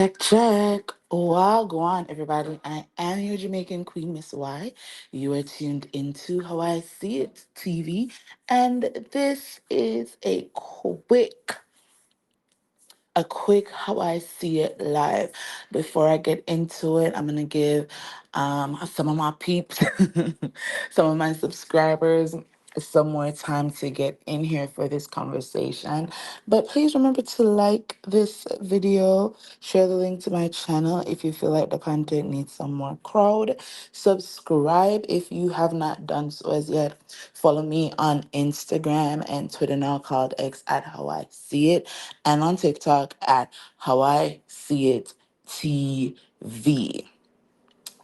Check, check. Well, go on, everybody. I am your Jamaican Queen, Miss Y. You are tuned into How I See It TV, and this is a quick how I see it live. Before I get into it, I'm gonna give some of my peeps, some of my subscribers, some more time to get in here for this conversation. But please remember to like this video, share the link to my channel if you feel like the content needs some more crowd. Subscribe if you have not done so as yet. Follow me on Instagram and Twitter, now called X, at How I See It, and on TikTok at How I See It TV.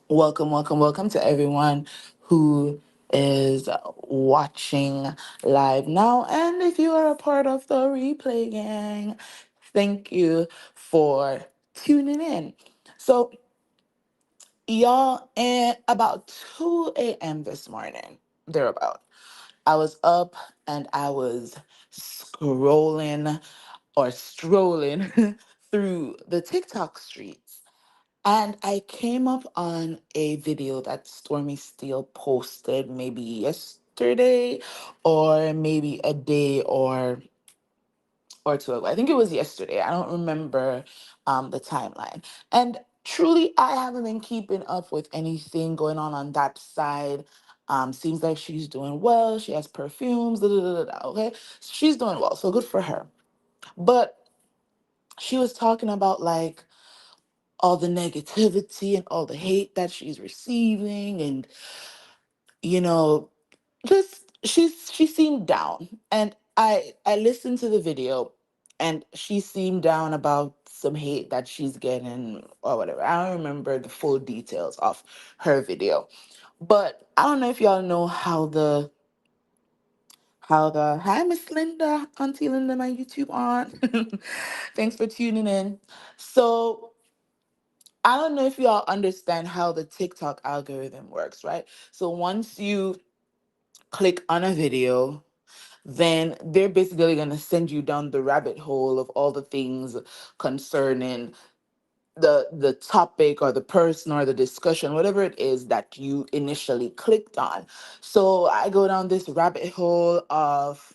Welcome, welcome, welcome to everyone who is watching live now. And if you are a part of the replay gang, thank you for tuning in. So, y'all, at about 2 a.m. this morning, thereabout, I was up and I was scrolling or strolling through the TikTok streets. And I came up on a video that Stormy Steel posted maybe yesterday or maybe a day or two ago. I think it was yesterday. I don't remember the timeline. And truly, I haven't been keeping up with anything going on that side. Seems like she's doing well. She has perfumes. Da, da, da, da, da, okay, she's doing well. So good for her. But she was talking about like all the negativity and all the hate that she's receiving, and you know, just she seemed down. And I listened to the video, and she seemed down about some hate that she's getting or whatever. I don't remember the full details of her video, but I don't know if y'all know how the hi, Miss Linda, Auntie Linda, my YouTube aunt. Thanks for tuning in. So I don't know if y'all understand how the TikTok algorithm works, right? So once you click on a video, then they're basically going to send you down the rabbit hole of all the things concerning the topic or the person or the discussion, whatever it is that you initially clicked on. So I go down this rabbit hole of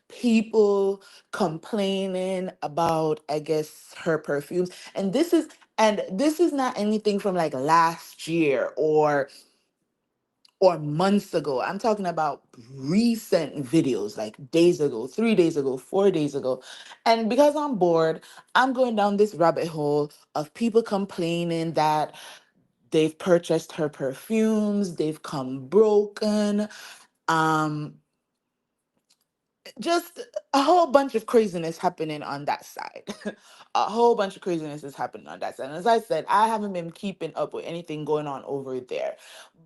people complaining about, I guess, her perfumes. And this is not anything from like last year or months ago. I'm talking about recent videos, like days ago, 3 days ago, 4 days ago. And because I'm bored, I'm going down this rabbit hole of people complaining that they've purchased her perfumes, they've come broken. Um, just a whole bunch of craziness happening on that side. A whole bunch of craziness is happening on that side. And as I said, I haven't been keeping up with anything going on over there.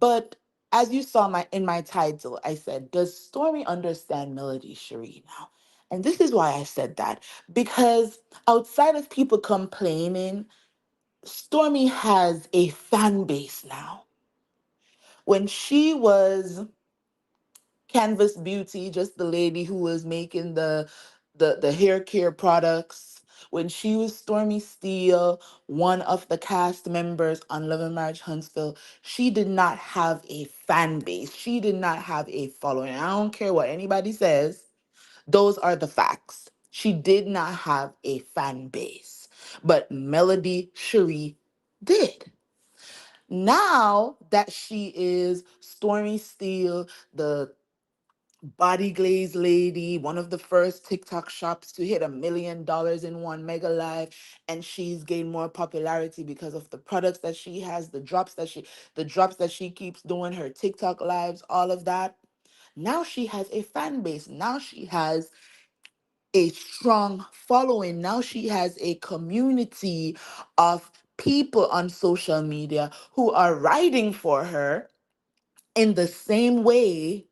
But as you saw in my title, I said, does Stormy understand Melody Cherie now? And this is why I said that. Because outside of people complaining, Stormy has a fan base now. When she was Canvas Beauty, just the lady who was making the hair care products. When she was Stormy Steel, one of the cast members on Love and Marriage Huntsville, she did not have a fan base. She did not have a following. I don't care what anybody says. Those are the facts. She did not have a fan base. But Melody Cherie did. Now that she is Stormy Steel, the body glaze lady, one of the first TikTok shops to hit $1 million in one mega live, and she's gained more popularity because of the products that she has, the drops that she keeps doing, her TikTok lives, all of that. Now she has a fan base. Now she has a strong following. Now she has a community of people on social media who are writing for her in the same way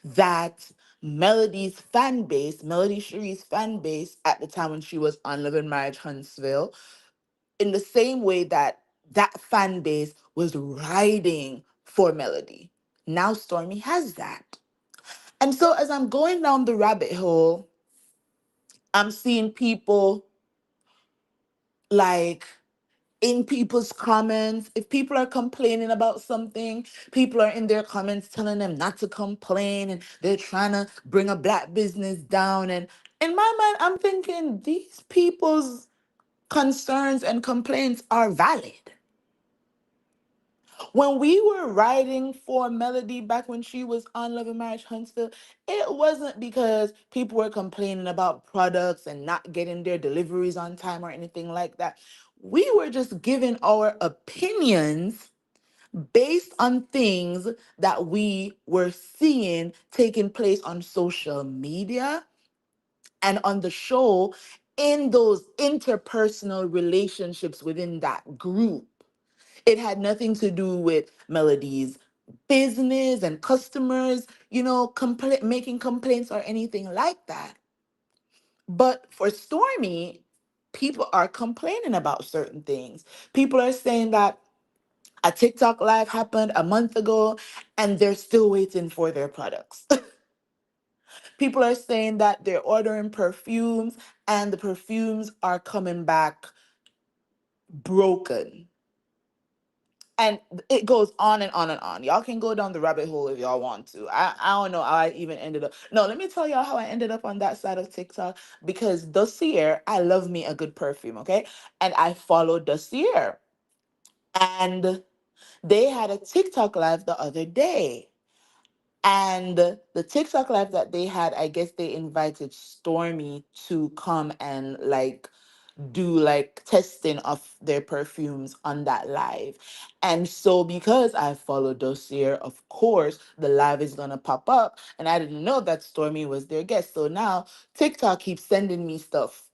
that Melody Cherie's fan base at the time when she was on Love and Marriage Huntsville, in the same way that that fan base was riding for Melody. Now Stormy has that. And so as I'm going down the rabbit hole, I'm seeing people like, in people's comments. If people are complaining about something, people are in their comments telling them not to complain and they're trying to bring a black business down. And in my mind, I'm thinking these people's concerns and complaints are valid. When we were writing for Melody back when she was on Love and Marriage Huntsville, it wasn't because people were complaining about products and not getting their deliveries on time or anything like that. We were just giving our opinions based on things that we were seeing taking place on social media and on the show in those interpersonal relationships within that group. It had nothing to do with Melody's business and customers, making complaints or anything like that. But for Stormy, people are complaining about certain things. People are saying that a TikTok live happened a month ago and they're still waiting for their products. People are saying that they're ordering perfumes and the perfumes are coming back broken. And it goes on and on and on. Y'all can go down the rabbit hole if y'all want to. I don't know how I even ended up. No, let me tell y'all how I ended up on that side of TikTok. Because Dossier, I love me a good perfume, okay? And I followed Dossier. And they had a TikTok live the other day. And the TikTok live that they had, I guess they invited Stormy to come and like do like testing of their perfumes on that live. And so because I follow Dossier, of course, the live is gonna pop up. And I didn't know that Stormy was their guest. So now TikTok keeps sending me stuff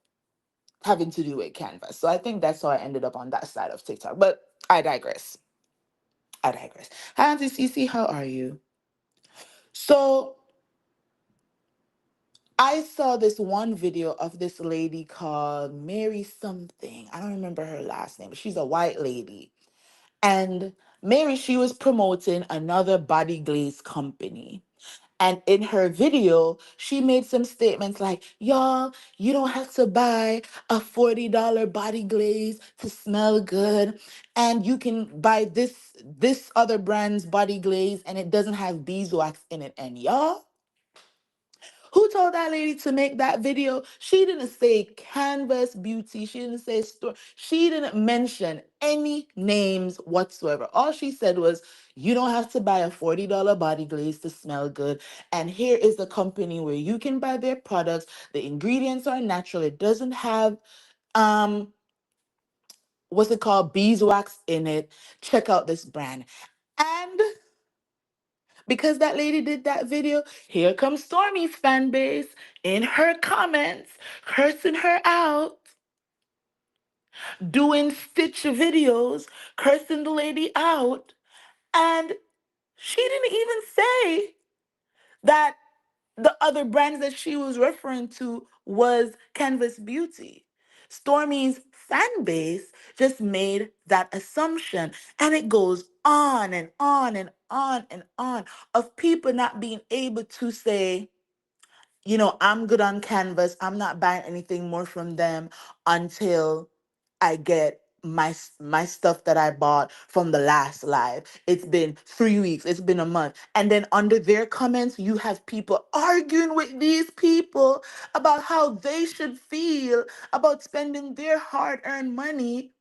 having to do with Canvas. So I think that's how I ended up on that side of TikTok. But I digress. I digress. Hi, Auntie Cece, how are you? So I saw this one video of this lady called Mary something. I don't remember her last name, but she's a white lady. And Mary, she was promoting another body glaze company. And in her video, she made some statements like, y'all, you don't have to buy a $40 body glaze to smell good. And you can buy this other brand's body glaze and it doesn't have beeswax in it. And y'all, who told that lady to make that video? She didn't say Canvas Beauty. She didn't say store. She didn't mention any names whatsoever. All she said was, you don't have to buy a $40 body glaze to smell good. And here is the company where you can buy their products. The ingredients are natural. It doesn't have um what's it called? Beeswax in it. Check out this brand. And because that lady did that video, here comes Stormy's fan base in her comments, cursing her out, doing stitch videos, cursing the lady out. And she didn't even say that the other brands that she was referring to was Canvas Beauty. Stormy's fan base just made that assumption. And it goes on and on and on and on of people not being able to say, I'm good on Canvas. I'm not buying anything more from them until I get my stuff that I bought from the last live. It's been 3 weeks, it's been a month. And then under their comments, you have people arguing with these people about how they should feel about spending their hard-earned money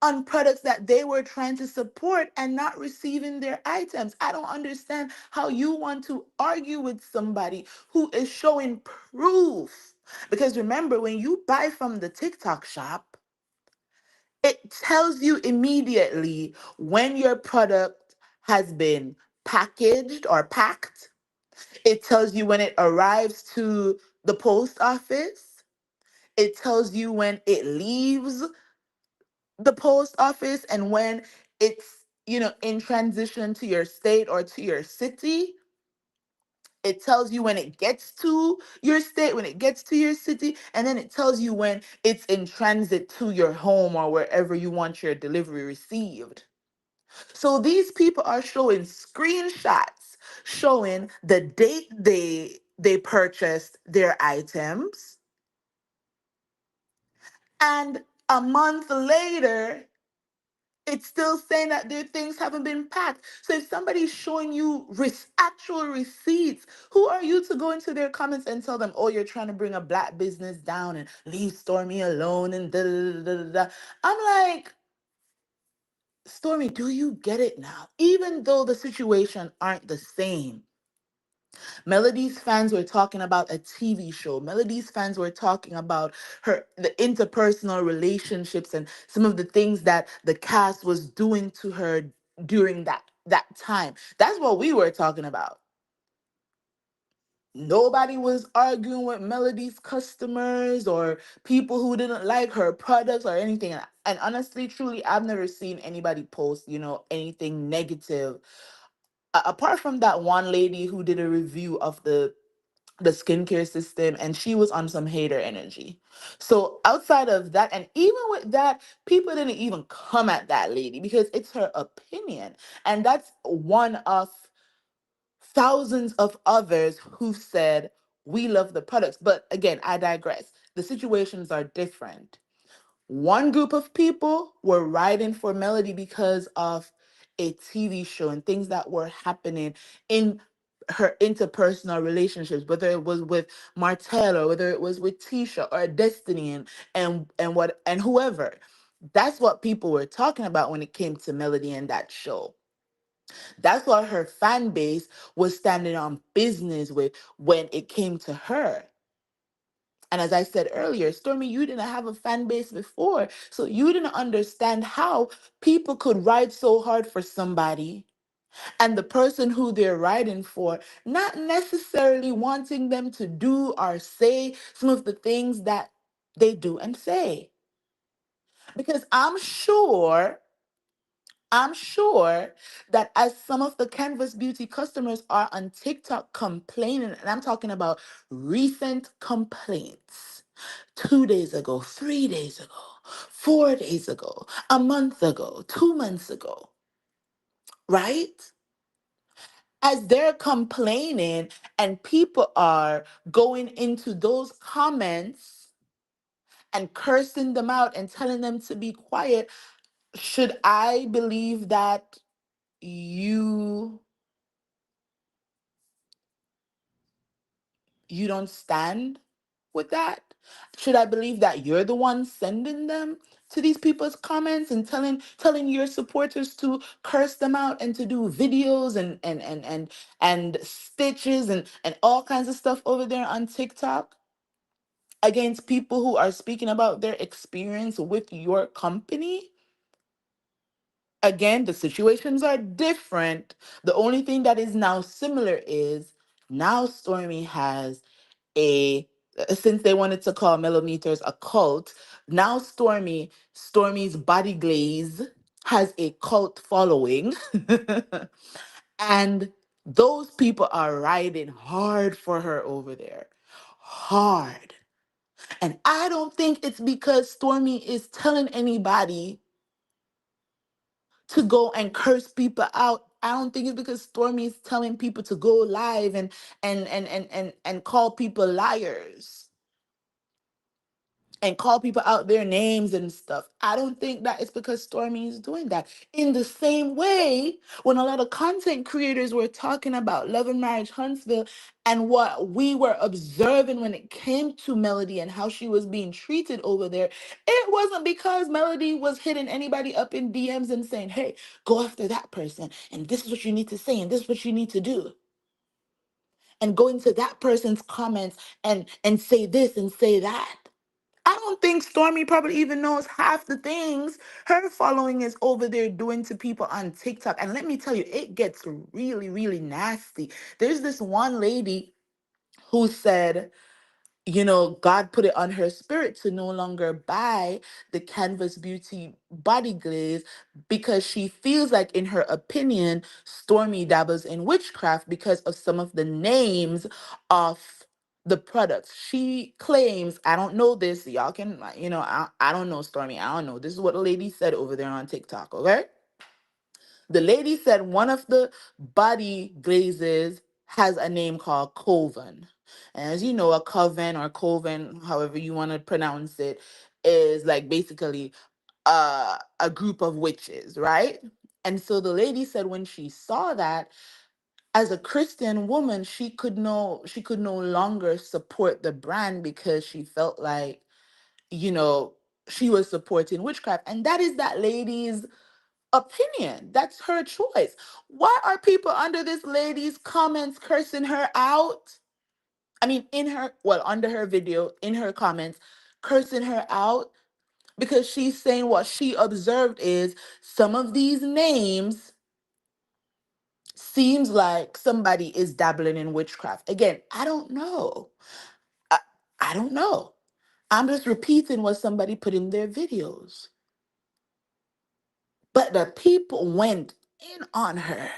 on products that they were trying to support and not receiving their items. I don't understand how you want to argue with somebody who is showing proof. Because remember, when you buy from the TikTok shop, it tells you immediately when your product has been packaged or packed. It tells you when it arrives to the post office. It tells you when it leaves the post office and when it's in transition to your state or to your city. It tells you when it gets to your state, when it gets to your city, and then it tells you when it's in transit to your home or wherever you want your delivery received. So these people are showing screenshots showing the date they purchased their items And a month later, it's still saying that their things haven't been packed. So if somebody's showing you actual receipts, who are you to go into their comments and tell them, oh, you're trying to bring a black business down and leave Stormy alone and da da da da da da. I'm like, Stormy, do you get it now? Even though the situation aren't the same, Melody's fans were talking about a TV show. Melody's fans were talking about the interpersonal relationships and some of the things that the cast was doing to her during that time. That's what we were talking about. Nobody was arguing with Melody's customers or people who didn't like her products or anything. And honestly, truly, I've never seen anybody post, anything negative. Apart from that one lady who did a review of the skincare system, and she was on some hater energy. So outside of that, and even with that, people didn't even come at that lady because it's her opinion, and that's one of thousands of others who said we love the products. But again, I digress. The situations are different. One group of people were riding for Melody because of a TV show and things that were happening in her interpersonal relationships, whether it was with Martell or whether it was with Tisha or Destiny and whoever. That's what people were talking about when it came to Melody and that show. That's what her fan base was standing on business with when it came to her. And as I said earlier, Stormy, you didn't have a fan base before. So you didn't understand how people could ride so hard for somebody and the person who they're riding for, not necessarily wanting them to do or say some of the things that they do and say. Because I'm sure that as some of the Canvas Beauty customers are on TikTok complaining, and I'm talking about recent complaints, 2 days ago, 3 days ago, 4 days ago, a month ago, 2 months ago, right? As they're complaining and people are going into those comments and cursing them out and telling them to be quiet, should I believe that you you don't stand with that? Should I believe that you're the one sending them to these people's comments and telling your supporters to curse them out and to do videos and stitches and all kinds of stuff over there on TikTok against people who are speaking about their experience with your company? Again, the situations are different. The only thing that is now similar is now Stormy has a since they wanted to call millimeters a cult, now Stormy's body glaze has a cult following. And those people are riding hard for her over there. Hard. And I don't think it's because Stormy is telling anybody to go and curse people out. I don't think it's because Stormy is telling people to go live and call people liars and call people out their names and stuff. I don't think that it's because Stormy is doing that. In the same way, when a lot of content creators were talking about Love and Marriage Huntsville and what we were observing when it came to Melody and how she was being treated over there, it wasn't because Melody was hitting anybody up in DMs and saying, hey, go after that person, and this is what you need to say, and this is what you need to do. And go into that person's comments and say this and say that. I don't think Stormy probably even knows half the things her following is over there doing to people on TikTok. And let me tell you, it gets really, really nasty. There's this one lady who said, God put it on her spirit to no longer buy the Canvas Beauty body glaze because she feels like, in her opinion, Stormy dabbles in witchcraft because of some of the names of the products. She claims, I don't know this, y'all can, I don't know, Stormy, I don't know. This is what the lady said over there on TikTok, okay? The lady said one of the body glazes has a name called Coven. And as you know, a coven or coven, however you want to pronounce it, is like basically a group of witches, right? And so the lady said when she saw that, as a Christian woman, she could no longer support the brand because she felt like, you know, she was supporting witchcraft. And that is that lady's opinion. That's her choice. Why are people under this lady's comments cursing her out? I mean, in her, well, under her video, in her comments, cursing her out because she's saying what she observed is some of these names seems like somebody is dabbling in witchcraft. Again, I don't know. I, I don't know. I'm just repeating what somebody put in their videos. But the people went in on her.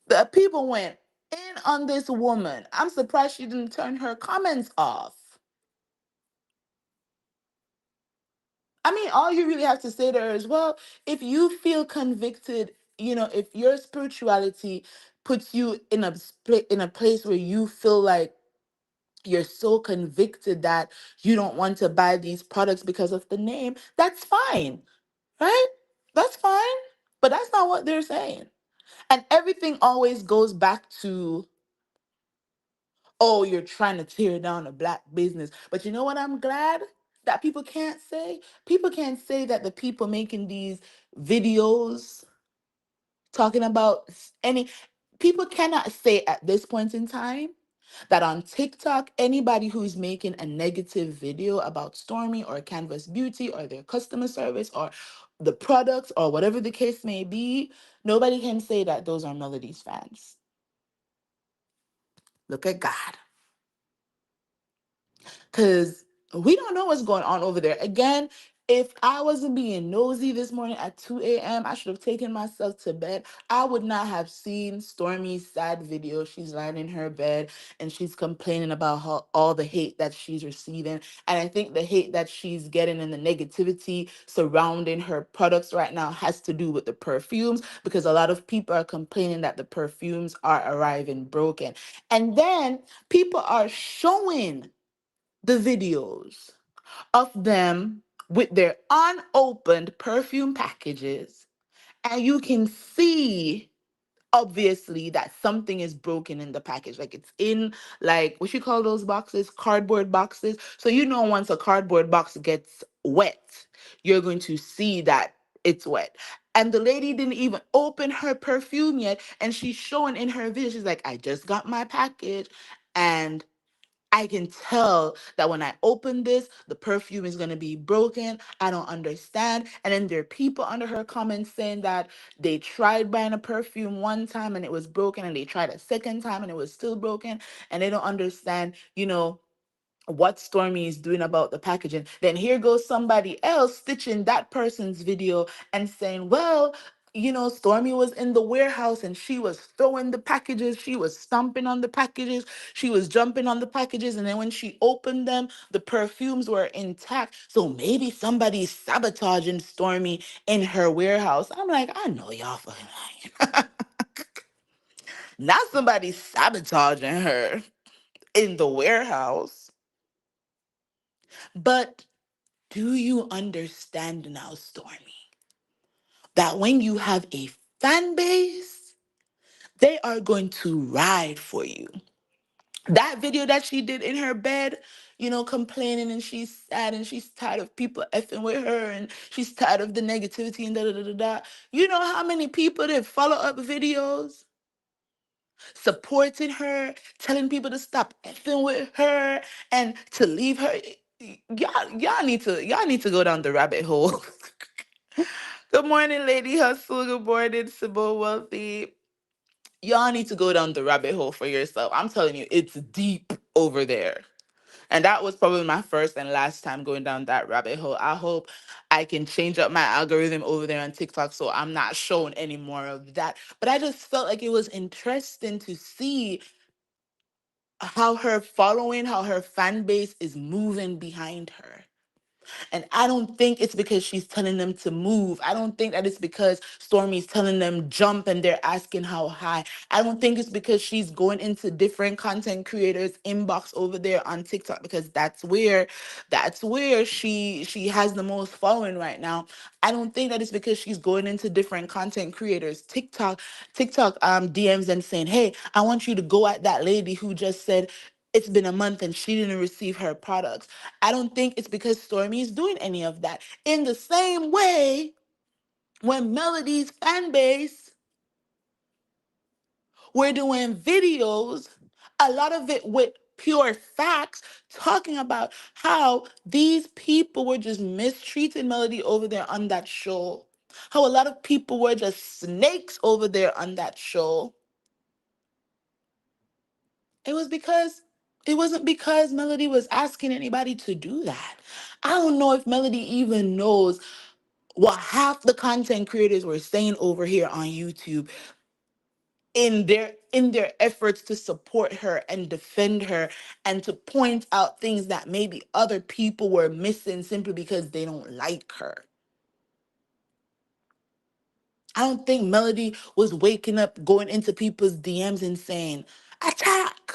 The people went in on this woman. I'm surprised she didn't turn her comments off. I mean, all you really have to say to her is, well, if you feel convicted, if your spirituality puts you in in a place where you feel like you're so convicted that you don't want to buy these products because of the name, that's fine, right? That's fine. But that's not what they're saying. And everything always goes back to, oh, you're trying to tear down a black business. But you know what? I'm glad that people can't say? People can't say that the people making these videos talking about any, people cannot say at this point in time that on TikTok, anybody who's making a negative video about Stormy or Canvas Beauty or their customer service or the products or whatever the case may be, nobody can say that those are Melody's fans. Look at God. Because we don't know what's going on over there. Again, if I wasn't being nosy this morning at 2 a.m., I should have taken myself to bed. I would not have seen Stormy's sad video. She's lying in her bed and she's complaining about all the hate that she's receiving. And I think the hate that she's getting and the negativity surrounding her products right now has to do with the perfumes, because a lot of people are complaining that the perfumes are arriving broken. And then people are showing the videos of them with their unopened perfume packages, and you can see obviously that something is broken in the package, like it's in, like, what you call those boxes, cardboard boxes. So once a cardboard box gets wet, you're going to see that it's wet. And the lady didn't even open her perfume yet, and she's showing in her video, she's like, I just got my package, and I can tell that when I open this, the perfume is going to be broken. I don't understand. And then there are people under her comments saying that they tried buying a perfume one time and it was broken, and they tried a second time and it was still broken. And they don't understand, what Stormy is doing about the packaging. Then here goes somebody else stitching that person's video and saying, well, Stormy was in the warehouse and she was throwing the packages, she was stomping on the packages, she was jumping on the packages, and then when she opened them, the perfumes were intact. So maybe somebody's sabotaging Stormy in her warehouse. I'm like, I know y'all fucking lying. Not somebody sabotaging her in the warehouse. But do you understand now, Stormy, that when you have a fan base, they are going to ride for you? That video that she did in her bed, complaining, and she's sad and she's tired of people effing with her and she's tired of the negativity and da da da da da. You know how many people did follow up videos supporting her, telling people to stop effing with her and to leave her? Y'all need to go down the rabbit hole. Good morning, Lady Hustle. Good morning, Sybil Wealthy. Y'all need to go down the rabbit hole for yourself. I'm telling you, it's deep over there. And that was probably my first and last time going down that rabbit hole. I hope I can change up my algorithm over there on TikTok so I'm not showing any more of that. But I just felt like it was interesting to see how her following, how her fan base is moving behind her. And I don't think it's because she's telling them to move. I don't think that it's because Stormy's telling them jump and they're asking how high. I don't think it's because she's going into different content creators inbox over there on TikTok, because that's where she has the most following right now. I don't think that it's because she's going into different content creators TikTok DMs and saying, "Hey, I want you to go at that lady who just said it's been a month and she didn't receive her products." I don't think it's because Stormy is doing any of that. In the same way, when Melody's fan base were doing videos, a lot of it with pure facts, talking about how these people were just mistreating Melody over there on that show, how a lot of people were just snakes over there on that show. It was because it wasn't because Melody was asking anybody to do that. I don't know if Melody even knows what half the content creators were saying over here on YouTube in their efforts to support her and defend her and to point out things that maybe other people were missing simply because they don't like her. I don't think Melody was waking up, going into people's DMs and saying, "Attack."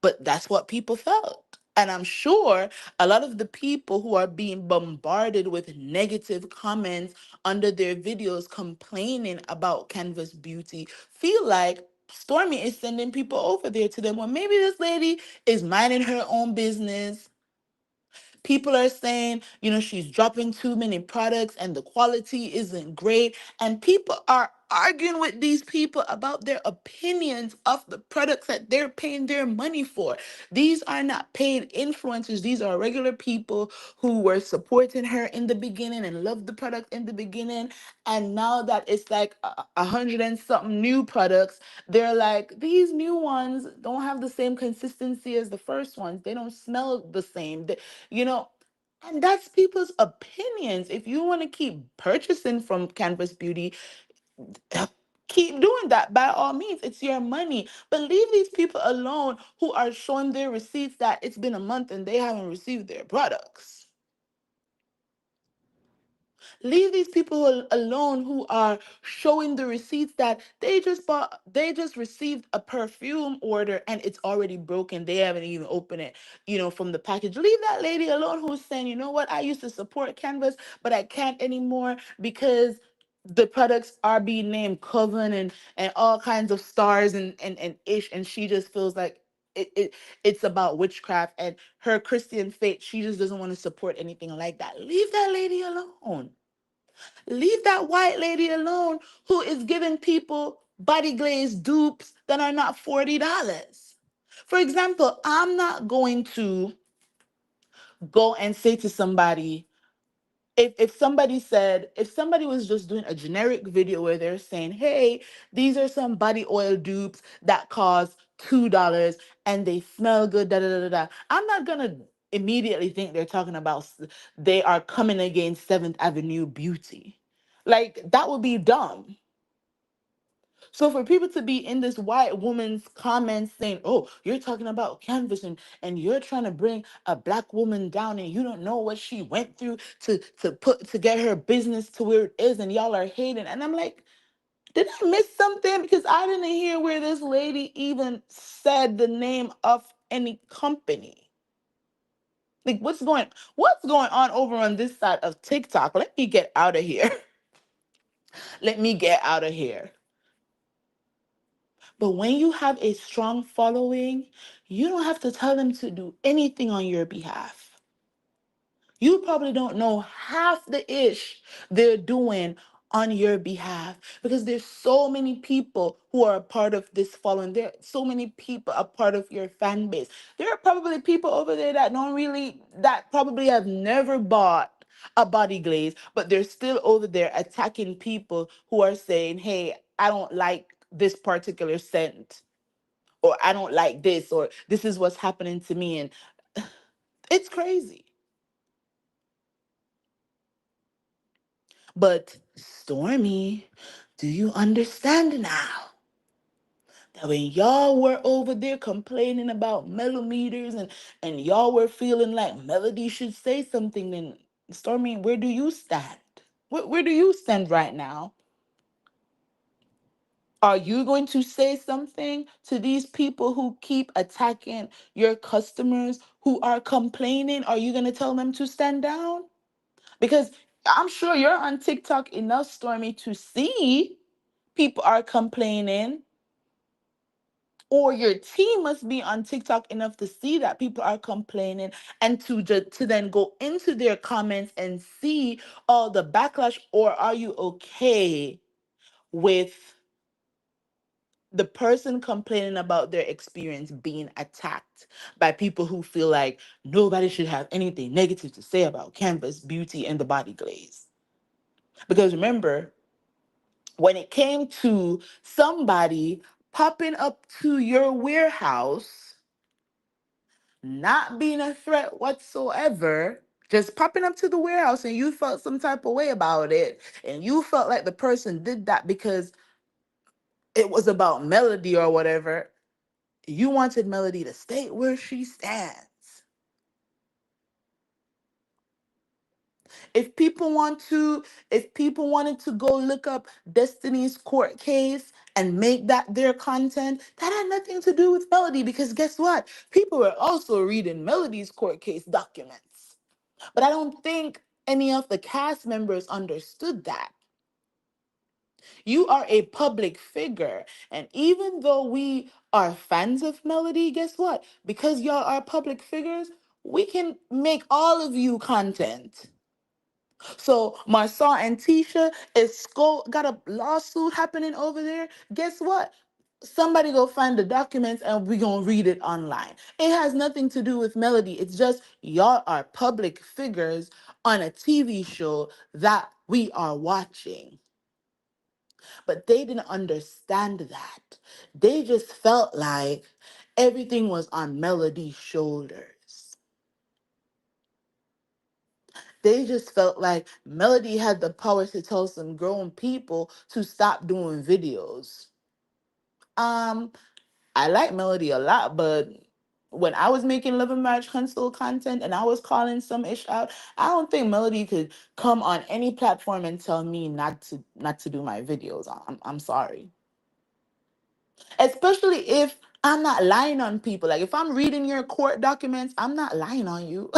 But that's what people felt. And I'm sure a lot of the people who are being bombarded with negative comments under their videos complaining about Canvas Beauty feel like Stormy is sending people over there to them. Well, maybe this lady is minding her own business. People are saying, she's dropping too many products and the quality isn't great. And people are arguing with these people about their opinions of the products that they're paying their money for. These are not paid influencers. These are regular people who were supporting her in the beginning and loved the product in the beginning. And now that it's like a hundred and something new products, they're like, these new ones don't have the same consistency as the first ones. They don't smell the same. You know, and that's people's opinions. If you want to keep purchasing from Canvas Beauty, keep doing that by all means. It's your money. But leave these people alone who are showing their receipts that it's been a month and they haven't received their products. Leave these people alone who are showing the receipts that they just received a perfume order and it's already broken. They haven't even opened it, from the package. Leave that lady alone who's saying, "You know what? I used to support Canvas, but I can't anymore because the products are being named Coven and all kinds of stars and ish." And she just feels like it's about witchcraft and her Christian faith. She just doesn't want to support anything like that. Leave that lady alone. Leave that white lady alone who is giving people body glaze dupes that are not $40. For example, I'm not going to go and say to somebody, if somebody was just doing a generic video where they're saying, "Hey, these are some body oil dupes that cost $2 and they smell good, da da da da da," I'm not gonna immediately think they're talking about they are coming against Seventh Avenue Beauty. Like, that would be dumb. So for people to be in this white woman's comments saying, "Oh, you're talking about Canvas and you're trying to bring a black woman down and you don't know what she went through to get her business to where it is and y'all are hating." And I'm like, did I miss something? Because I didn't hear where this lady even said the name of any company. Like, what's going on over on this side of TikTok? Let me get out of here. Let me get out of here. But when you have a strong following, you don't have to tell them to do anything on your behalf. You probably don't know half the ish they're doing on your behalf because there's so many people who are a part of this following. There are so many people a part of your fan base. There are probably people over there that probably have never bought a body glaze, but they're still over there attacking people who are saying, "Hey, I don't like this particular scent," or "I don't like this," or "This is what's happening to me." And it's crazy. But Stormy, do you understand now that when y'all were over there complaining about millimeters and y'all were feeling like Melody should say something, then Stormy, where do you stand? Where do you stand right now? Are you going to say something to these people who keep attacking your customers who are complaining? Are you going to tell them to stand down? Because I'm sure you're on TikTok enough, Stormy, to see people are complaining, or your team must be on TikTok enough to see that people are complaining and to then go into their comments and see all the backlash. Or are you okay with the person complaining about their experience being attacked by people who feel like nobody should have anything negative to say about Canvas beauty and the body glaze? Because remember, when it came to somebody popping up to your warehouse, not being a threat whatsoever, just popping up to the warehouse, and you felt some type of way about it, and you felt like the person did that because it was about Melody or whatever, you wanted Melody to stay where she stands. If people want to, if people wanted to go look up Destiny's court case and make that their content, that had nothing to do with Melody, because guess what? People were also reading Melody's court case documents. But I don't think any of the cast members understood that. You are a public figure. And even though we are fans of Melody, guess what? Because y'all are public figures, we can make all of you content. So Marsau and Tisha got a lawsuit happening over there. Guess what? Somebody go find the documents and we gonna read it online. It has nothing to do with Melody. It's just y'all are public figures on a TV show that we are watching. But they didn't understand that. They just felt like everything was on Melody's shoulders. They just felt like Melody had the power to tell some grown people to stop doing videos. Um, I like Melody a lot, but when I was making Love and Marriage Huntsville content and I was calling some ish out, I don't think Melody could come on any platform and tell me not to do my videos. I'm sorry. Especially if I'm not lying on people. Like if I'm reading your court documents, I'm not lying on you.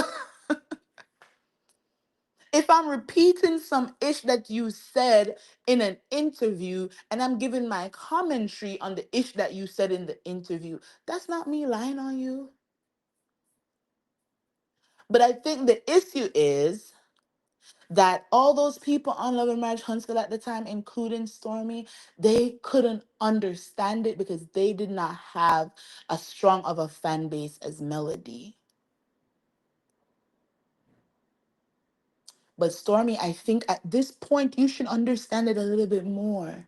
If I'm repeating some ish that you said in an interview and I'm giving my commentary on the ish that you said in the interview, that's not me lying on you. But I think the issue is that all those people on Love and Marriage Huntsville at the time, including Stormy, they couldn't understand it because they did not have as strong of a fan base as Melody. But Stormy, I think at this point you should understand it a little bit more.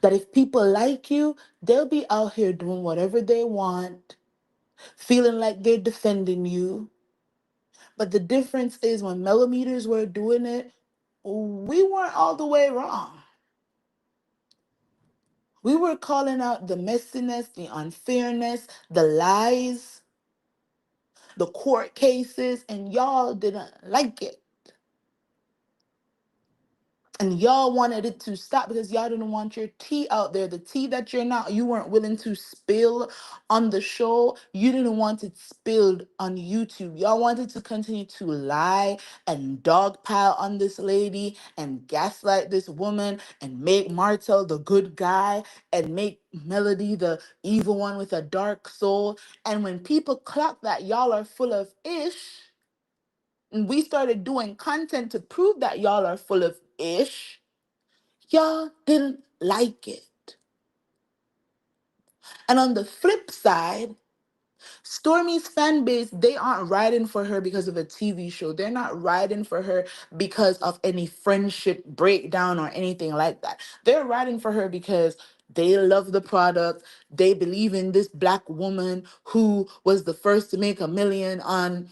That if people like you, they'll be out here doing whatever they want, feeling like they're defending you. But the difference is when millimeters were doing it, we weren't all the way wrong. We were calling out the messiness, the unfairness, the lies, the court cases, and y'all didn't like it. And y'all wanted it to stop because y'all didn't want your tea out there. The tea that you weren't willing to spill on the show. You didn't want it spilled on YouTube. Y'all wanted to continue to lie and dogpile on this lady and gaslight this woman and make Martel the good guy and make Melody the evil one with a dark soul. And when people clock that y'all are full of ish, and we started doing content to prove that y'all are full of ish, y'all didn't like it. And on the flip side, Stormy's fan base, they aren't riding for her because of a TV show. They're not riding for her because of any friendship breakdown or anything like that. They're riding for her because they love the product. They believe in this Black woman who was the first to make 1 million on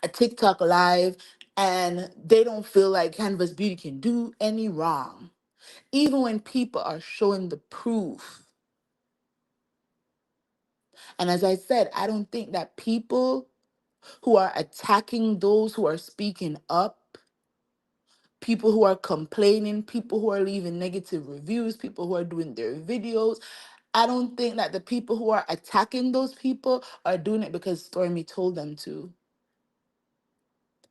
a TikTok live, and they don't feel like Canvas Beauty can do any wrong. Even when people are showing the proof And as I said, I don't think that people who are attacking those who are speaking up, people who are complaining, people who are leaving negative reviews, people who are doing their videos, I don't think that the people who are attacking those people are doing it because Stormy told them to.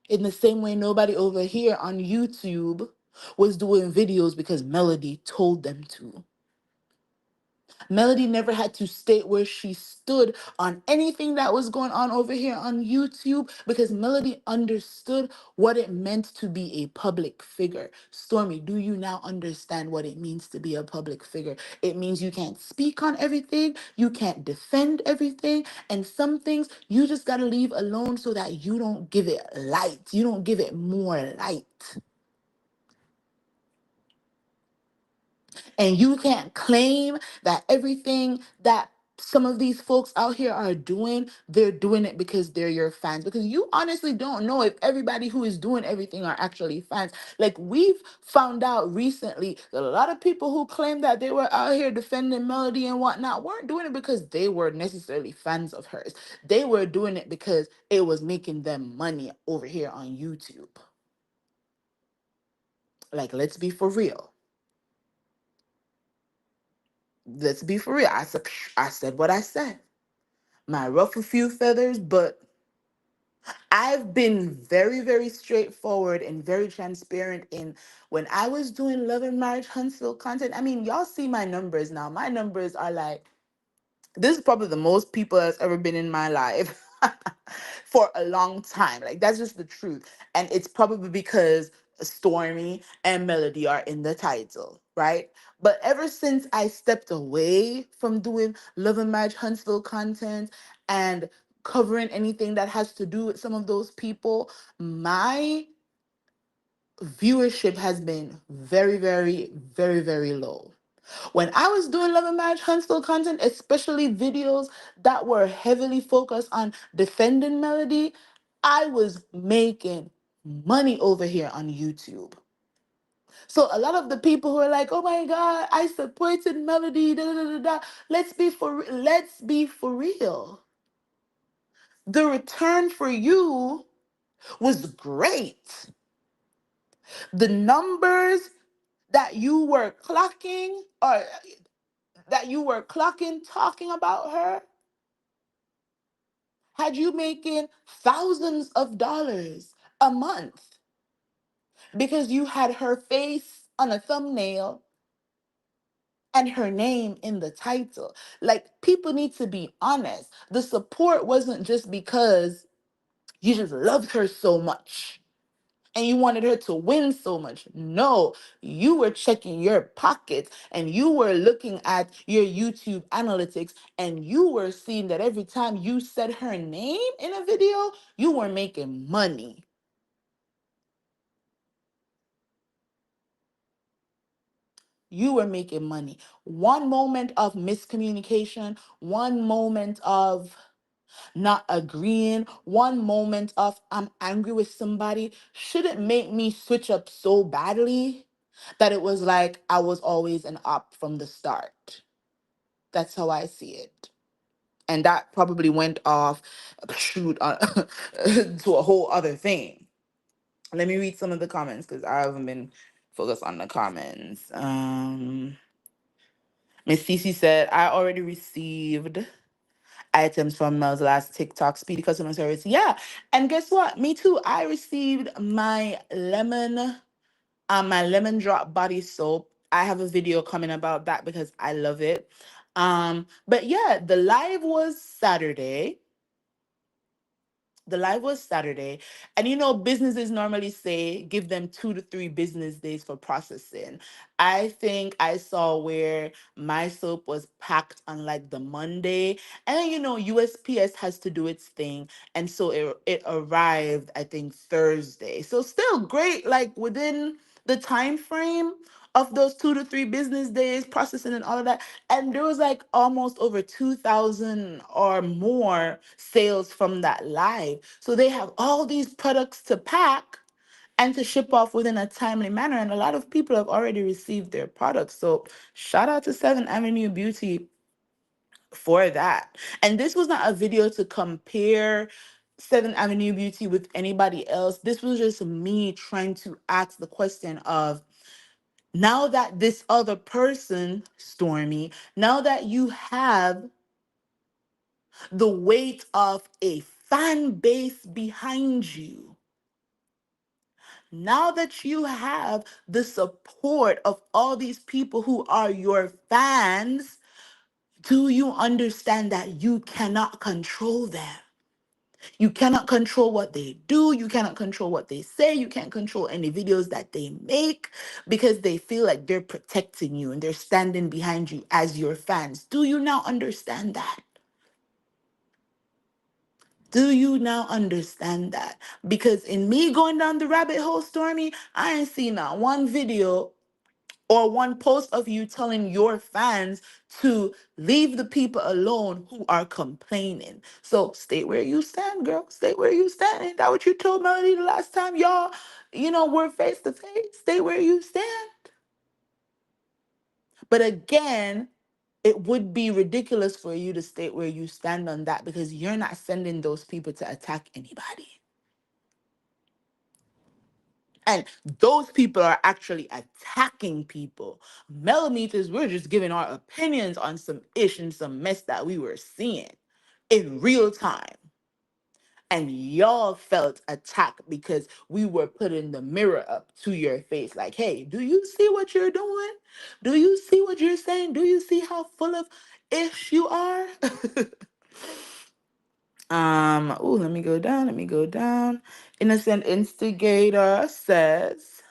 In the same way, nobody over here on YouTube was doing videos because Melody told them to. Melody never had to state where she stood on anything that was going on over here on YouTube because Melody understood what it meant to be a public figure. Stormy, do you now understand what it means to be a public figure? It means you can't speak on everything, you can't defend everything, and some things you just got to leave alone so that you don't give it light, you don't give it more light. And you can't claim that everything that some of these folks out here are doing, they're doing it because they're your fans. Because you honestly don't know if everybody who is doing everything are actually fans. Like we've found out recently that a lot of people who claim that they were out here defending Melody and whatnot weren't doing it because they were necessarily fans of hers. They were doing it because it was making them money over here on YouTube. Like, let's be for real. Let's be for real. I said what I said. My ruffle few feathers, but I've been very, very straightforward and very transparent in when I was doing Love and Marriage Huntsville content. I mean, y'all see my numbers now. My numbers are like, this is probably the most people that's ever been in my life for a long time. Like that's just the truth. And it's probably because Stormy and Melody are in the title, right? But ever since I stepped away from doing Love and Marriage Huntsville content and covering anything that has to do with some of those people, my viewership has been very, very, very, very low. When I was doing Love and Marriage Huntsville content, especially videos that were heavily focused on defending Melody, I was making money over here on YouTube. So a lot of the people who are like, "Oh my God, I supported Melody," da, da, da, da, da. Let's be for real. The return for you was great. The numbers that you were clocking or that you were clocking talking about her had you making thousands of dollars a month because you had her face on a thumbnail and her name in the title. Like, people need to be honest. The support wasn't just because you just loved her so much and you wanted her to win so much. No, you were checking your pockets and you were looking at your YouTube analytics and you were seeing that every time you said her name in a video, you were making money. You were making money. One moment of miscommunication, one moment of not agreeing, one moment of I'm angry with somebody shouldn't make me switch up so badly that it was like I was always an op from the start. That's how I see it. And that probably went off shoot to a whole other thing. Let me read some of the comments because I haven't been focused on the comments. Miss Cece said, I already received items from Mel's last TikTok, speedy customer service. Yeah. And guess what? Me too. I received my lemon drop body soap. I have a video coming about that because I love it. But yeah, the live was Saturday. And businesses normally say give them 2 to 3 business days for processing. I think I saw where my soap was packed on like the Monday. And then USPS has to do its thing. And so it arrived, I think, Thursday. So still great, like within the time frame of those 2 to 3 business days, processing and all of that. And there was like almost over 2,000 or more sales from that live. So they have all these products to pack and to ship off within a timely manner. And a lot of people have already received their products. So shout out to 7th Avenue Beauty for that. And this was not a video to compare Seventh Avenue Beauty with anybody else. This was just me trying to ask the question of, now that this other person, Stormy, now that you have the weight of a fan base behind you, now that you have the support of all these people who are your fans, do you understand that you cannot control them? You cannot control what they do. You cannot control what they say. You can't control any videos that they make because they feel like they're protecting you and they're standing behind you as your fans. Do you now understand that? Do you now understand that? Because in me going down the rabbit hole, Stormy, I ain't seen not one video or one post of you telling your fans to leave the people alone who are complaining. So stay where you stand, girl. Stay where you stand. Ain't that what you told Melody the last time y'all, were face to face? Stay where you stand. But again, it would be ridiculous for you to stay where you stand on that because you're not sending those people to attack anybody. And those people are actually attacking people. Millimeters, we're just giving our opinions on some ish and some mess that we were seeing in real time. And y'all felt attacked because we were putting the mirror up to your face. Like, hey, do you see what you're doing? Do you see what you're saying? Do you see how full of ish you are? Let me go down. Let me go down. Innocent Instigator says,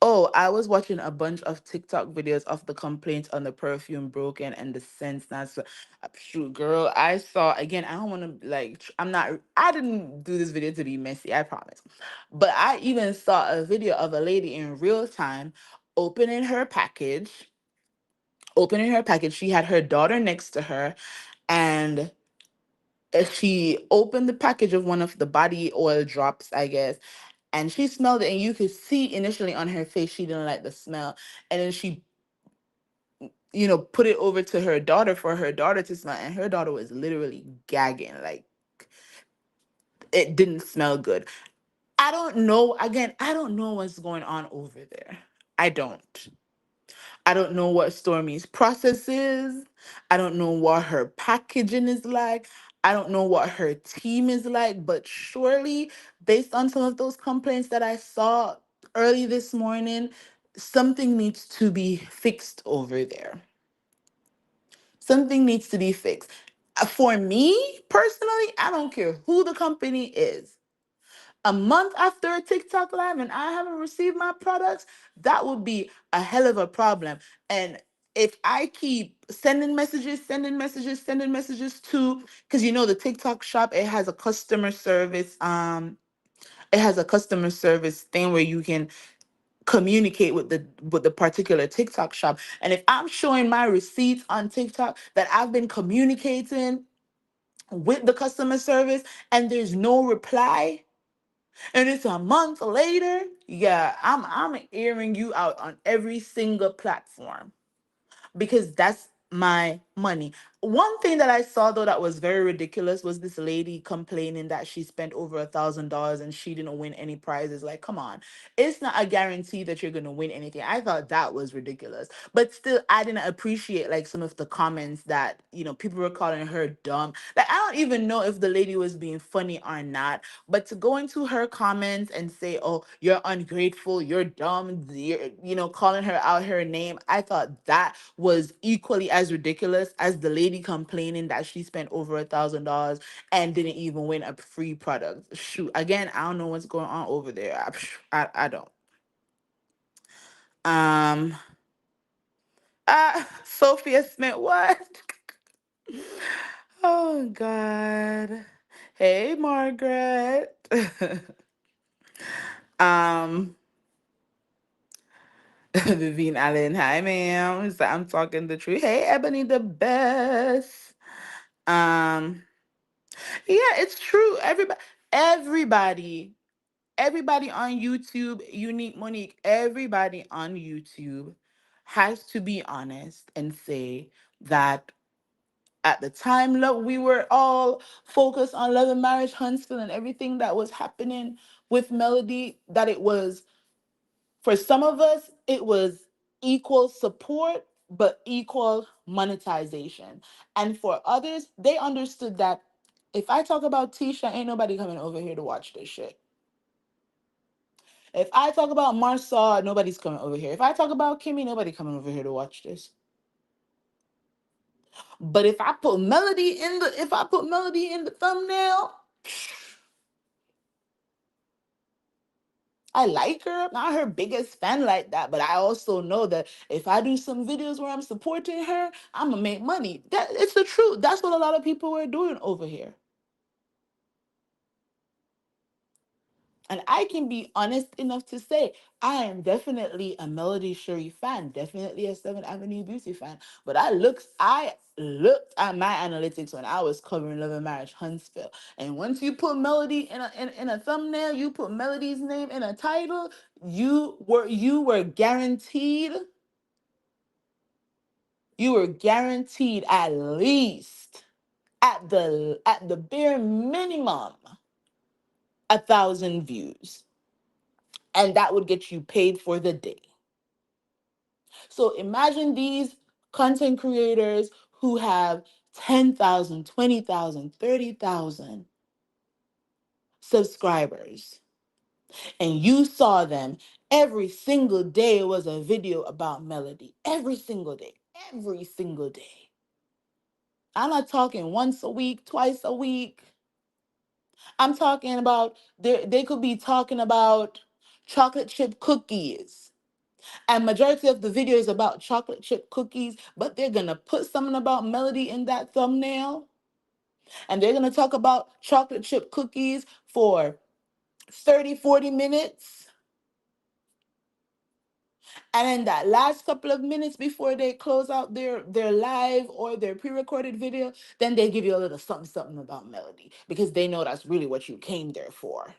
oh, I was watching a bunch of TikTok videos of the complaints on the perfume broken and the scents not so. Shoot, girl, I saw again. I don't want to I'm not. I didn't do this video to be messy. I promise. But I even saw a video of a lady in real time opening her package. Opening her package, she had her daughter next to her, and she opened the package of one of the body oil drops, I guess, and she smelled it, and you could see initially on her face she didn't like the smell, and then she put it over to her daughter for her daughter to smell, and her daughter was literally gagging, like it didn't smell good. I don't know, again, I don't know what's going on over there. I don't know what Stormy's process is. I don't know what her packaging is like. I don't know what her team is like, but surely, based on some of those complaints that I saw early this morning, something needs to be fixed over there. Something needs to be fixed. For me personally, I don't care who the company is. A month after a TikTok live and I haven't received my products, that would be a hell of a problem. And if I keep sending messages to, because the TikTok shop, it has a customer service thing where you can communicate with the particular TikTok shop. And if I'm showing my receipts on TikTok that I've been communicating with the customer service and there's no reply, and it's a month later, yeah, I'm airing you out on every single platform because that's my money. One thing that I saw though that was very ridiculous was this lady complaining that she spent over $1,000 and she didn't win any prizes. Like, come on, it's not a guarantee that you're gonna win anything. I thought that was ridiculous, but still, I didn't appreciate like some of the comments that people were calling her dumb. Like, I don't even know if the lady was being funny or not, but to go into her comments and say, "Oh, you're ungrateful, you're dumb," calling her out her name, I thought that was equally as ridiculous as the lady complaining that she spent over $1,000 and didn't even win a free product. Shoot, again, I don't know what's going on over there. I don't. Um, Sophia Smith, what? Oh God. Hey, Margaret. um, Vivian Allen, hi, ma'am. So I'm talking the truth. Hey, Ebony the best. Um, yeah, it's true. Everybody, everybody on YouTube, Unique Monique, everybody on YouTube has to be honest and say that At the time, love, we were all focused on Love and Marriage Huntsville and everything that was happening with Melody, that it was, for some of us, it was equal support, but equal monetization. And for others, they understood that if I talk about Tisha, ain't nobody coming over here to watch this shit. If I talk about Marshawn, nobody's coming over here. If I talk about Kimmy, nobody coming over here to watch this. But if I put Melody in the thumbnail, I like her. I'm not her biggest fan like that, but I also know that if I do some videos where I'm supporting her, I'm gonna make money. That it's the truth. That's what a lot of people were doing over here. And I can be honest enough to say I am definitely a Melody Shari fan, definitely a Seventh Avenue Beauty fan. But I looked at my analytics when I was covering Love and Marriage Huntsville. And once you put Melody in a thumbnail, you put Melody's name in a title, you were guaranteed at least, at the bare minimum, 1,000 views, and that would get you paid for the day. So imagine these content creators who have 10,000, 20,000, 30,000 subscribers, and you saw them every single day was a video about Melody. Every single day. Every single day. I'm not talking once a week, twice a week. I'm talking about they could be talking about chocolate chip cookies. And majority of the video is about chocolate chip cookies, but they're gonna put something about Melody in that thumbnail. And they're gonna talk about chocolate chip cookies for 30, 40 minutes. And in that last couple of minutes before they close out their live or their pre-recorded video, then they give you a little something something about Melody because they know that's really what you came there for.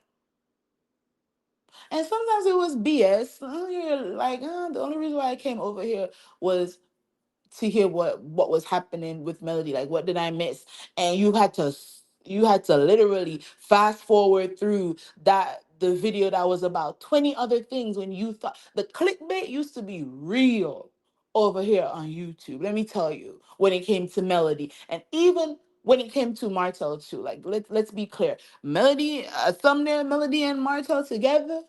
And sometimes it was BS. You're like, the only reason why I came over here was to hear what was happening with Melody. Like, what did I miss? And you had to literally fast forward through the video that was about 20 other things when you thought the clickbait used to be real over here on YouTube. Let me tell you, when it came to Melody, and even when it came to Martell too. Like, let's be clear. Melody, a thumbnail, Melody and Martell together.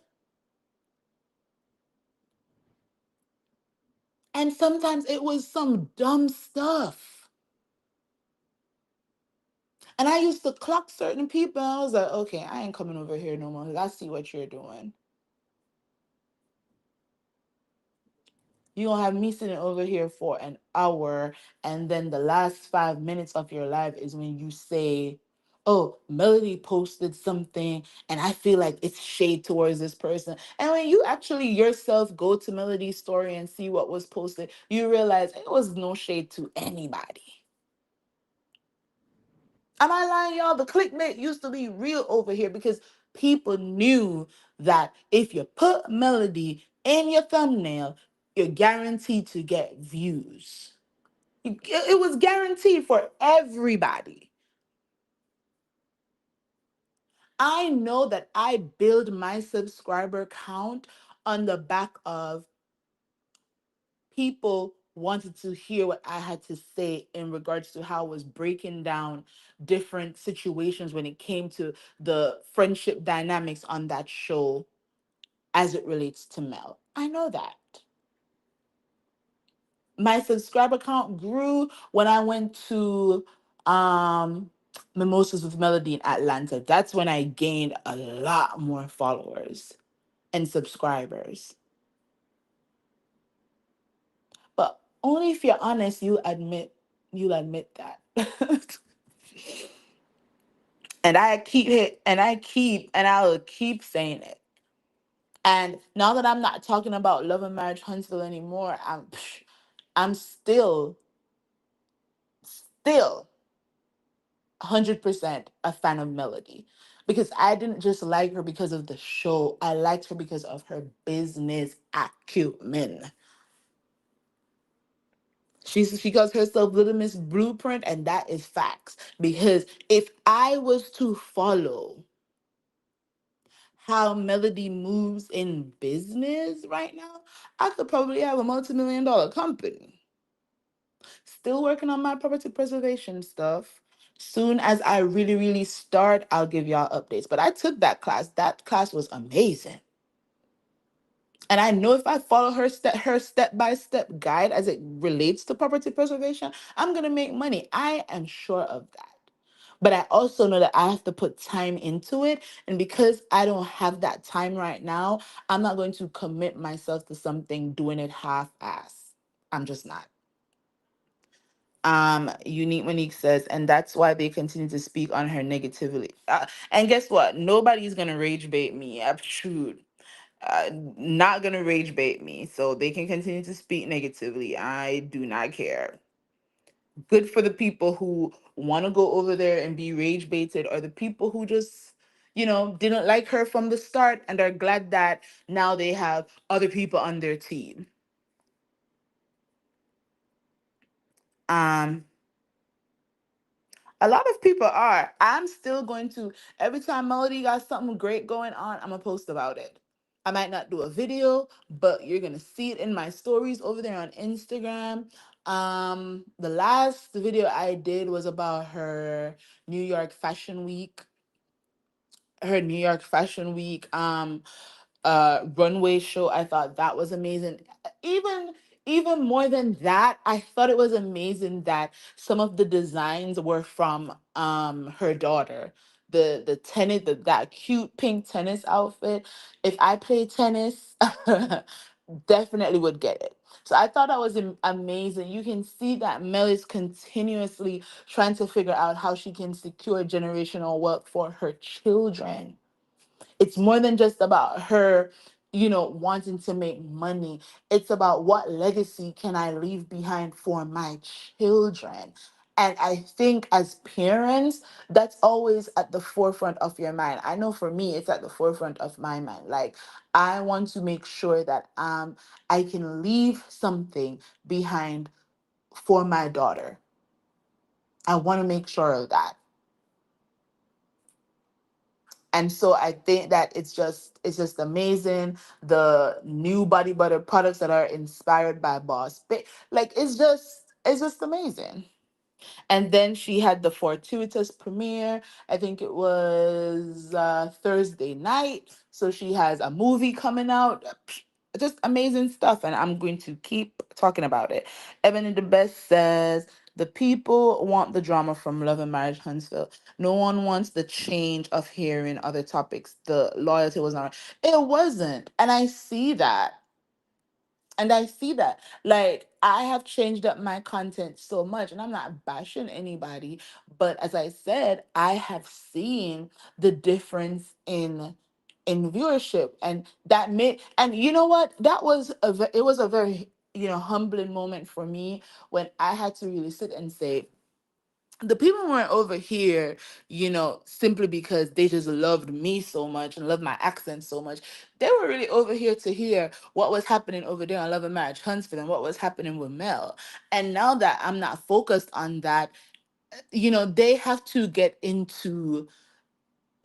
And sometimes it was some dumb stuff. And I used to clock certain people, and I was like, okay, I ain't coming over here no more. I see what you're doing. You gonna have me sitting over here for an hour, and then the last 5 minutes of your life is when you say, oh, Melody posted something, and I feel like it's shade towards this person. And when you actually yourself go to Melody's story and see what was posted, you realize it was no shade to anybody. Am I lying, y'all? The clickbait used to be real over here because people knew that if you put Melody in your thumbnail, you're guaranteed to get views. It was guaranteed for everybody. I know that I build my subscriber count on the back of people wanted to hear what I had to say in regards to how I was breaking down different situations when it came to the friendship dynamics on that show as it relates to Mel. I know that. My subscriber count grew when I went to um Mimosas with Melody in Atlanta. That's when I gained a lot more followers and subscribers. But only if you're honest, you'll admit that. And I'll keep saying it. And now that I'm not talking about Love and Marriage Huntsville anymore, I'm still 100% a fan of Melody. Because I didn't just like her because of the show. I liked her because of her business acumen. She calls herself Little Miss Blueprint, and that is facts. Because if I was to follow how Melody moves in business right now, I could probably have a multi-million dollar company. Still working on my property preservation stuff. Soon as I really, really start, I'll give y'all updates. But I took that class. That class was amazing. And I know if I follow her step by step guide as it relates to property preservation, I'm gonna make money. I am sure of that. But I also know that I have to put time into it. And because I don't have that time right now, I'm not going to commit myself to something doing it half-ass. I'm just not. Unique Monique says, and that's why they continue to speak on her negatively. And guess what? Nobody's gonna rage bait me. Shoot, not gonna rage bait me. So they can continue to speak negatively. I do not care. Good for the people who want to go over there and be rage baited, or the people who just, didn't like her from the start and are glad that now they have other people on their team. Um, a lot of people are. I'm still going to, every time Melody got something great going on, I'm gonna post about it. I might not do a video, but you're gonna see it in my stories over there on Instagram. The last video I did was about New York Fashion Week, her New York Fashion Week. Runway show. I thought that was amazing. Even even more than that, I thought it was amazing that some of the designs were from her daughter. The tennis, that cute pink tennis outfit. If I play tennis, definitely would get it. So I thought that was amazing. You can see that Mel is continuously trying to figure out how she can secure generational wealth for her children. It's more than just about her, wanting to make money. It's about what legacy can I leave behind for my children. And I think as parents, that's always at the forefront of your mind. I know for me, it's at the forefront of my mind. Like, I want to make sure that I can leave something behind for my daughter. I want to make sure of that. And so I think that it's just amazing, the new body butter products that are inspired by like it's just amazing. And then she had the fortuitous premiere. I think it was Thursday night. So she has a movie coming out. Just amazing stuff. And I'm going to keep talking about it. Ebony the Best says, the people want the drama from Love and Marriage Huntsville. No one wants the change of hearing other topics. The loyalty was not. It wasn't. And I see that. And I see that. Like, I have changed up my content so much, and I'm not bashing anybody, but as I said, I have seen the difference in viewership, and that made, and you know what? That was it was a very, humbling moment for me, when I had to really sit and say, the people weren't over here, simply because they just loved me so much and loved my accent so much. They were really over here to hear what was happening over there on Love and Marriage Huntsville and what was happening with Mel. And now that I'm not focused on that, they have to get into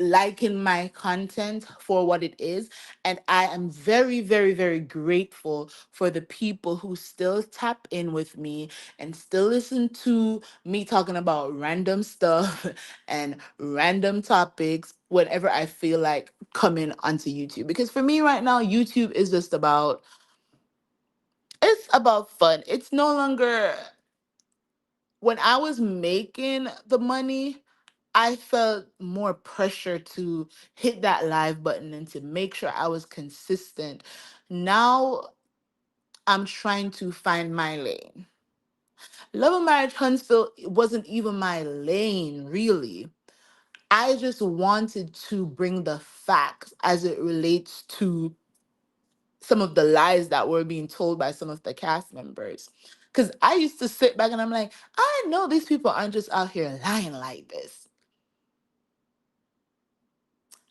liking my content for what it is. And I am very, very, very grateful for the people who still tap in with me and still listen to me talking about random stuff and random topics whenever I feel like coming onto YouTube. Because for me right now, YouTube is just about, it's about fun. It's no longer, when I was making the money, I felt more pressure to hit that live button and to make sure I was consistent. Now I'm trying to find my lane. Love and Marriage Huntsville wasn't even my lane, really. I just wanted to bring the facts as it relates to some of the lies that were being told by some of the cast members. Because I used to sit back and I'm like, I know these people aren't just out here lying like this.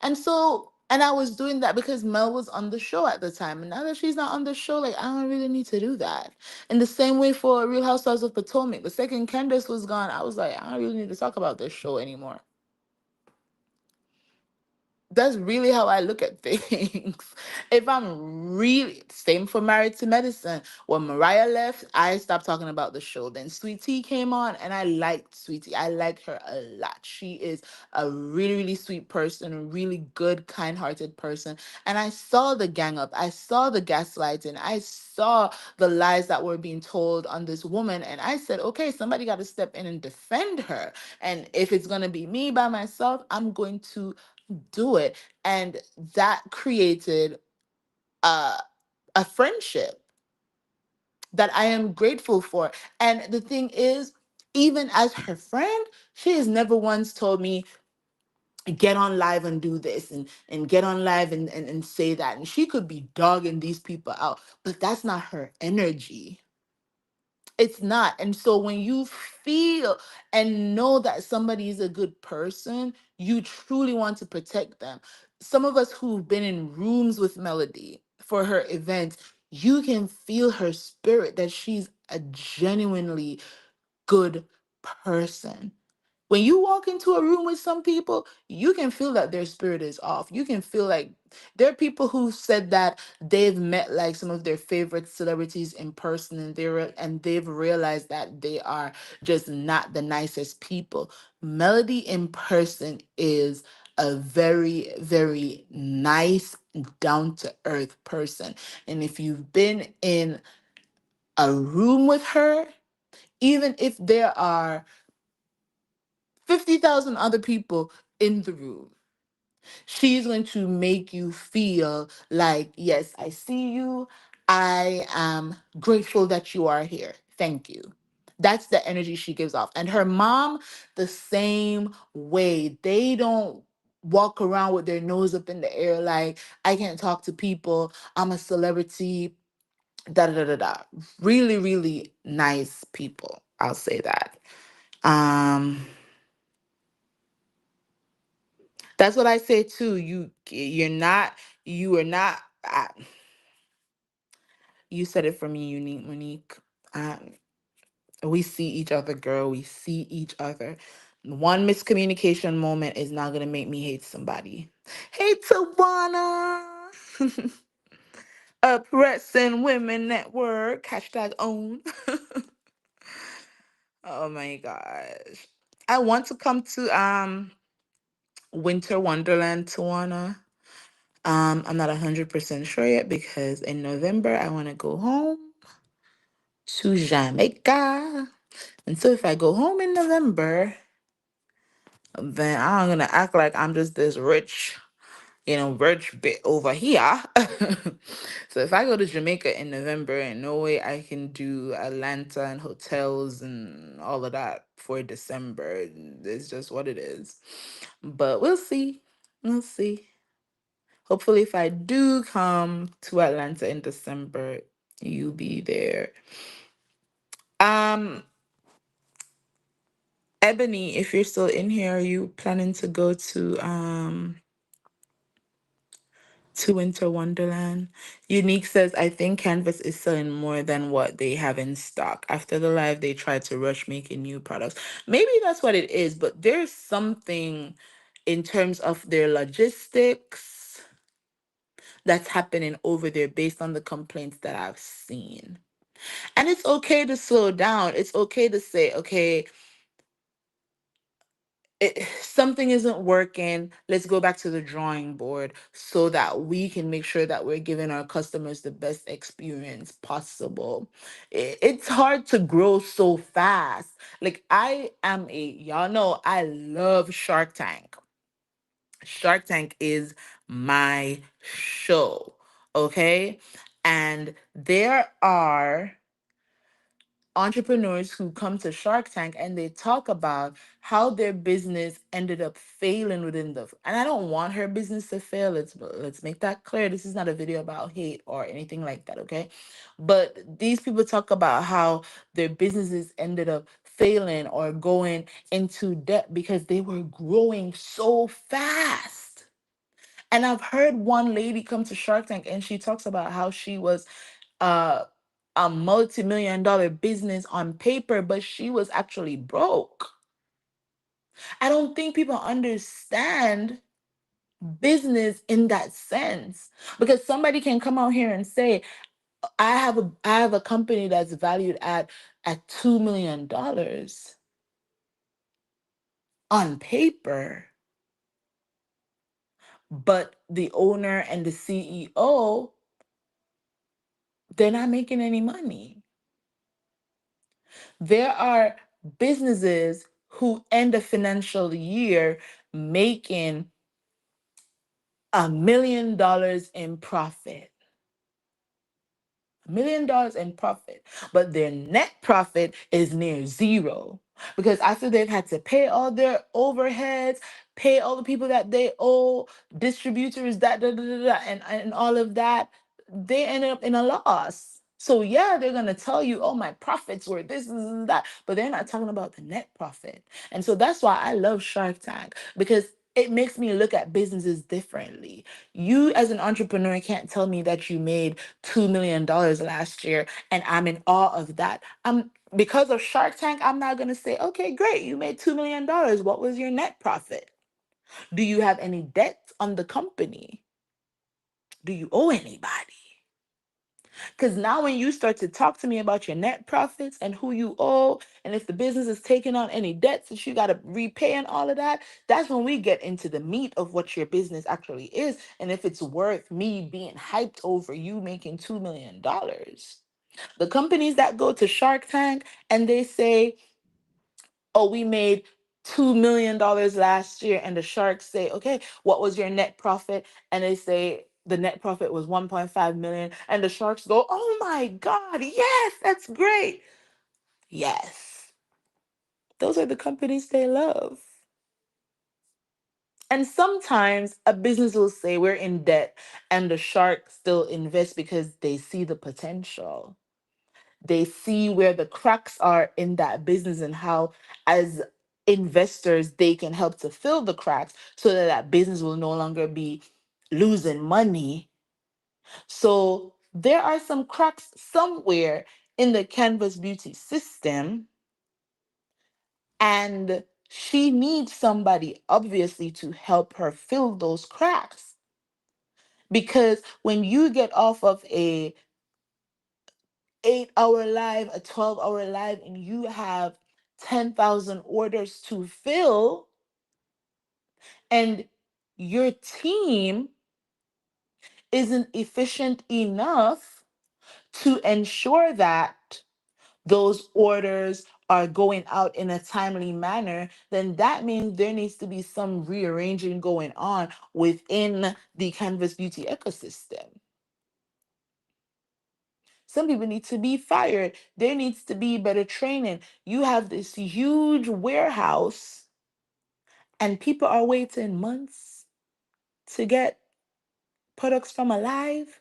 And so And I was doing that because Mel was on the show at the time. And now that she's not on the show, like, I don't really need to do that. In the same way for Real Housewives of Potomac, the second Candace was gone, I was like, I don't really need to talk about this show anymore. That's really how I look at things. If I'm really, same for Married to Medicine. When Mariah left, I stopped talking about the show. Then Sweet Tea came on, and I liked Sweet Tea. I like her a lot. She is a really, really sweet person, a really good, kind-hearted person. And I saw the gang up. I saw the gaslighting. I saw the lies that were being told on this woman. And I said, okay, somebody got to step in and defend her. And if it's going to be me by myself, I'm going to do it. And that created a, a friendship that I am grateful for. And the thing is, even as her friend, she has never once told me, get on live and do this and get on live and say that. And she could be dogging these people out, but that's not her energy. It's not. And so when you feel and know that somebody is a good person, you truly want to protect them. Some of us who've been in rooms with Melody for her events, you can feel her spirit that she's a genuinely good person. When you walk into a room with some people, you can feel that their spirit is off. You can feel like there are people who said that they've met like some of their favorite celebrities in person, and they've realized that they are just not the nicest people. Melody in person is a very, very nice, down to earth person. And if you've been in a room with her, even if there are 50,000 other people in the room, she's going to make you feel like, yes, I see you. I am grateful that you are here. Thank you. That's the energy she gives off. And her mom, the same way. They don't walk around with their nose up in the air like, I can't talk to people. I'm a celebrity. Da da da da da. Really, really nice people. I'll say that. Um, That's what I say too. You are not, you said it for me, unique, Monique. Um, we see each other, girl. We see each other. One miscommunication moment is not going to make me hate somebody. Hey, Tawana. Oppressing Women Network. Hashtag own. Oh my gosh. I want to come to Winter Wonderland, Tawana. I'm not 100% sure yet because in November I want to go home to Jamaica. And so if I go home in November, then I'm going to act like I'm just this rich, rich bit over here. So if I go to Jamaica in November, and no way I can do Atlanta and hotels and all of that for December. It's just what it is. But we'll see. We'll see. Hopefully, if I do come to Atlanta in December, you be there. Um, Ebony, if you're still in here, are you planning to go to Winter Wonderland? Unique says, I think Canvas is selling more than what they have in stock. After the live, they tried to rush making new products. Maybe that's what it is, but there's something in terms of their logistics that's happening over there based on the complaints that I've seen. And it's okay to slow down. It's okay to say, okay, something isn't working. Let's go back to the drawing board so that we can make sure that we're giving our customers the best experience possible. It's hard to grow so fast. Like, y'all know, I love Shark Tank. Shark Tank is my show. Okay. And there are entrepreneurs who come to Shark Tank and they talk about how their business ended up failing within the, and I don't want her business to fail. Let's make that clear. This is not a video about hate or anything like that, okay? But these people talk about how their businesses ended up failing or going into debt because they were growing so fast. And I've heard one lady come to Shark Tank and she talks about how she was uh, a multi-million dollar business on paper, but she was actually broke. I don't think people understand business in that sense, because somebody can come out here and say, I have a company that's valued at $2 million on paper, but the owner and the CEO, they're not making any money. There are businesses who end a financial year making $1 million in profit. $1 million in profit, but their net profit is near zero, because after they've had to pay all their overheads, pay all the people that they owe, distributors, that da, da, da, da, and all of that, they ended up in a loss. So yeah, they're gonna tell you, oh, my profits were this and that, but they're not talking about the net profit. And so that's why I love Shark Tank, because it makes me look at businesses differently. You as an entrepreneur can't tell me that you made $2 million last year, and I'm in awe of that. Because of Shark Tank, I'm not gonna say, okay, great, you made $2 million. What was your net profit? Do you have any debt on the company? Do you owe anybody? Because now, when you start to talk to me about your net profits and who you owe, and if the business is taking on any debts that you got to repay and all of that, that's when we get into the meat of what your business actually is. And if it's worth me being hyped over you making $2 million. The companies that go to Shark Tank and they say, oh, we made $2 million last year, and the sharks say, okay, what was your net profit? And they say the net profit was 1.5 million, and the sharks go, oh my God, yes, that's great. Yes, those are the companies they love. And sometimes a business will say we're in debt, and the shark still invest because they see the potential. They see where the cracks are in that business, and how, as investors, they can help to fill the cracks so that that business will no longer be losing money. So there are some cracks somewhere in the Canvas Beauty system, and she needs somebody, obviously, to help her fill those cracks. Because when you get off of a 8 hour live, a 12-hour live, and you have 10,000 orders to fill, and your team isn't efficient enough to ensure that those orders are going out in a timely manner, then that means there needs to be some rearranging going on within the Canvas Beauty ecosystem. Some people need to be fired. There needs to be better training. You have this huge warehouse, and people are waiting months to get products from alive.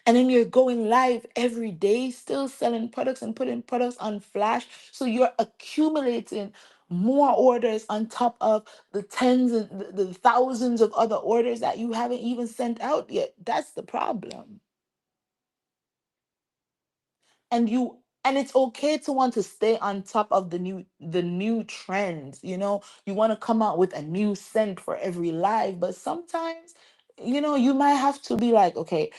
And then you're going live every day, still selling products and putting products on flash. So you're accumulating more orders on top of the tens and the thousands of other orders that you haven't even sent out yet. That's the problem. And it's okay to want to stay on top of the new trends. You want to come out with a new scent for every live, but sometimes, you might have to be like, okay,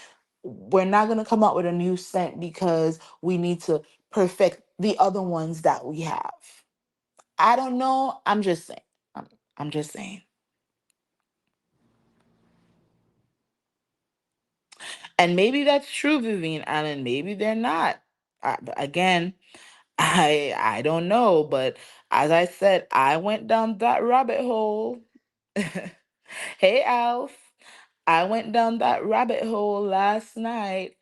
we're not going to come out with a new scent because we need to perfect the other ones that we have. I don't know, I'm just saying. I'm just saying. And maybe that's true, Vivian Allen, maybe they're not. Again, I don't know, but as I said, I went down that rabbit hole. Hey, Alf. I went down that rabbit hole last night.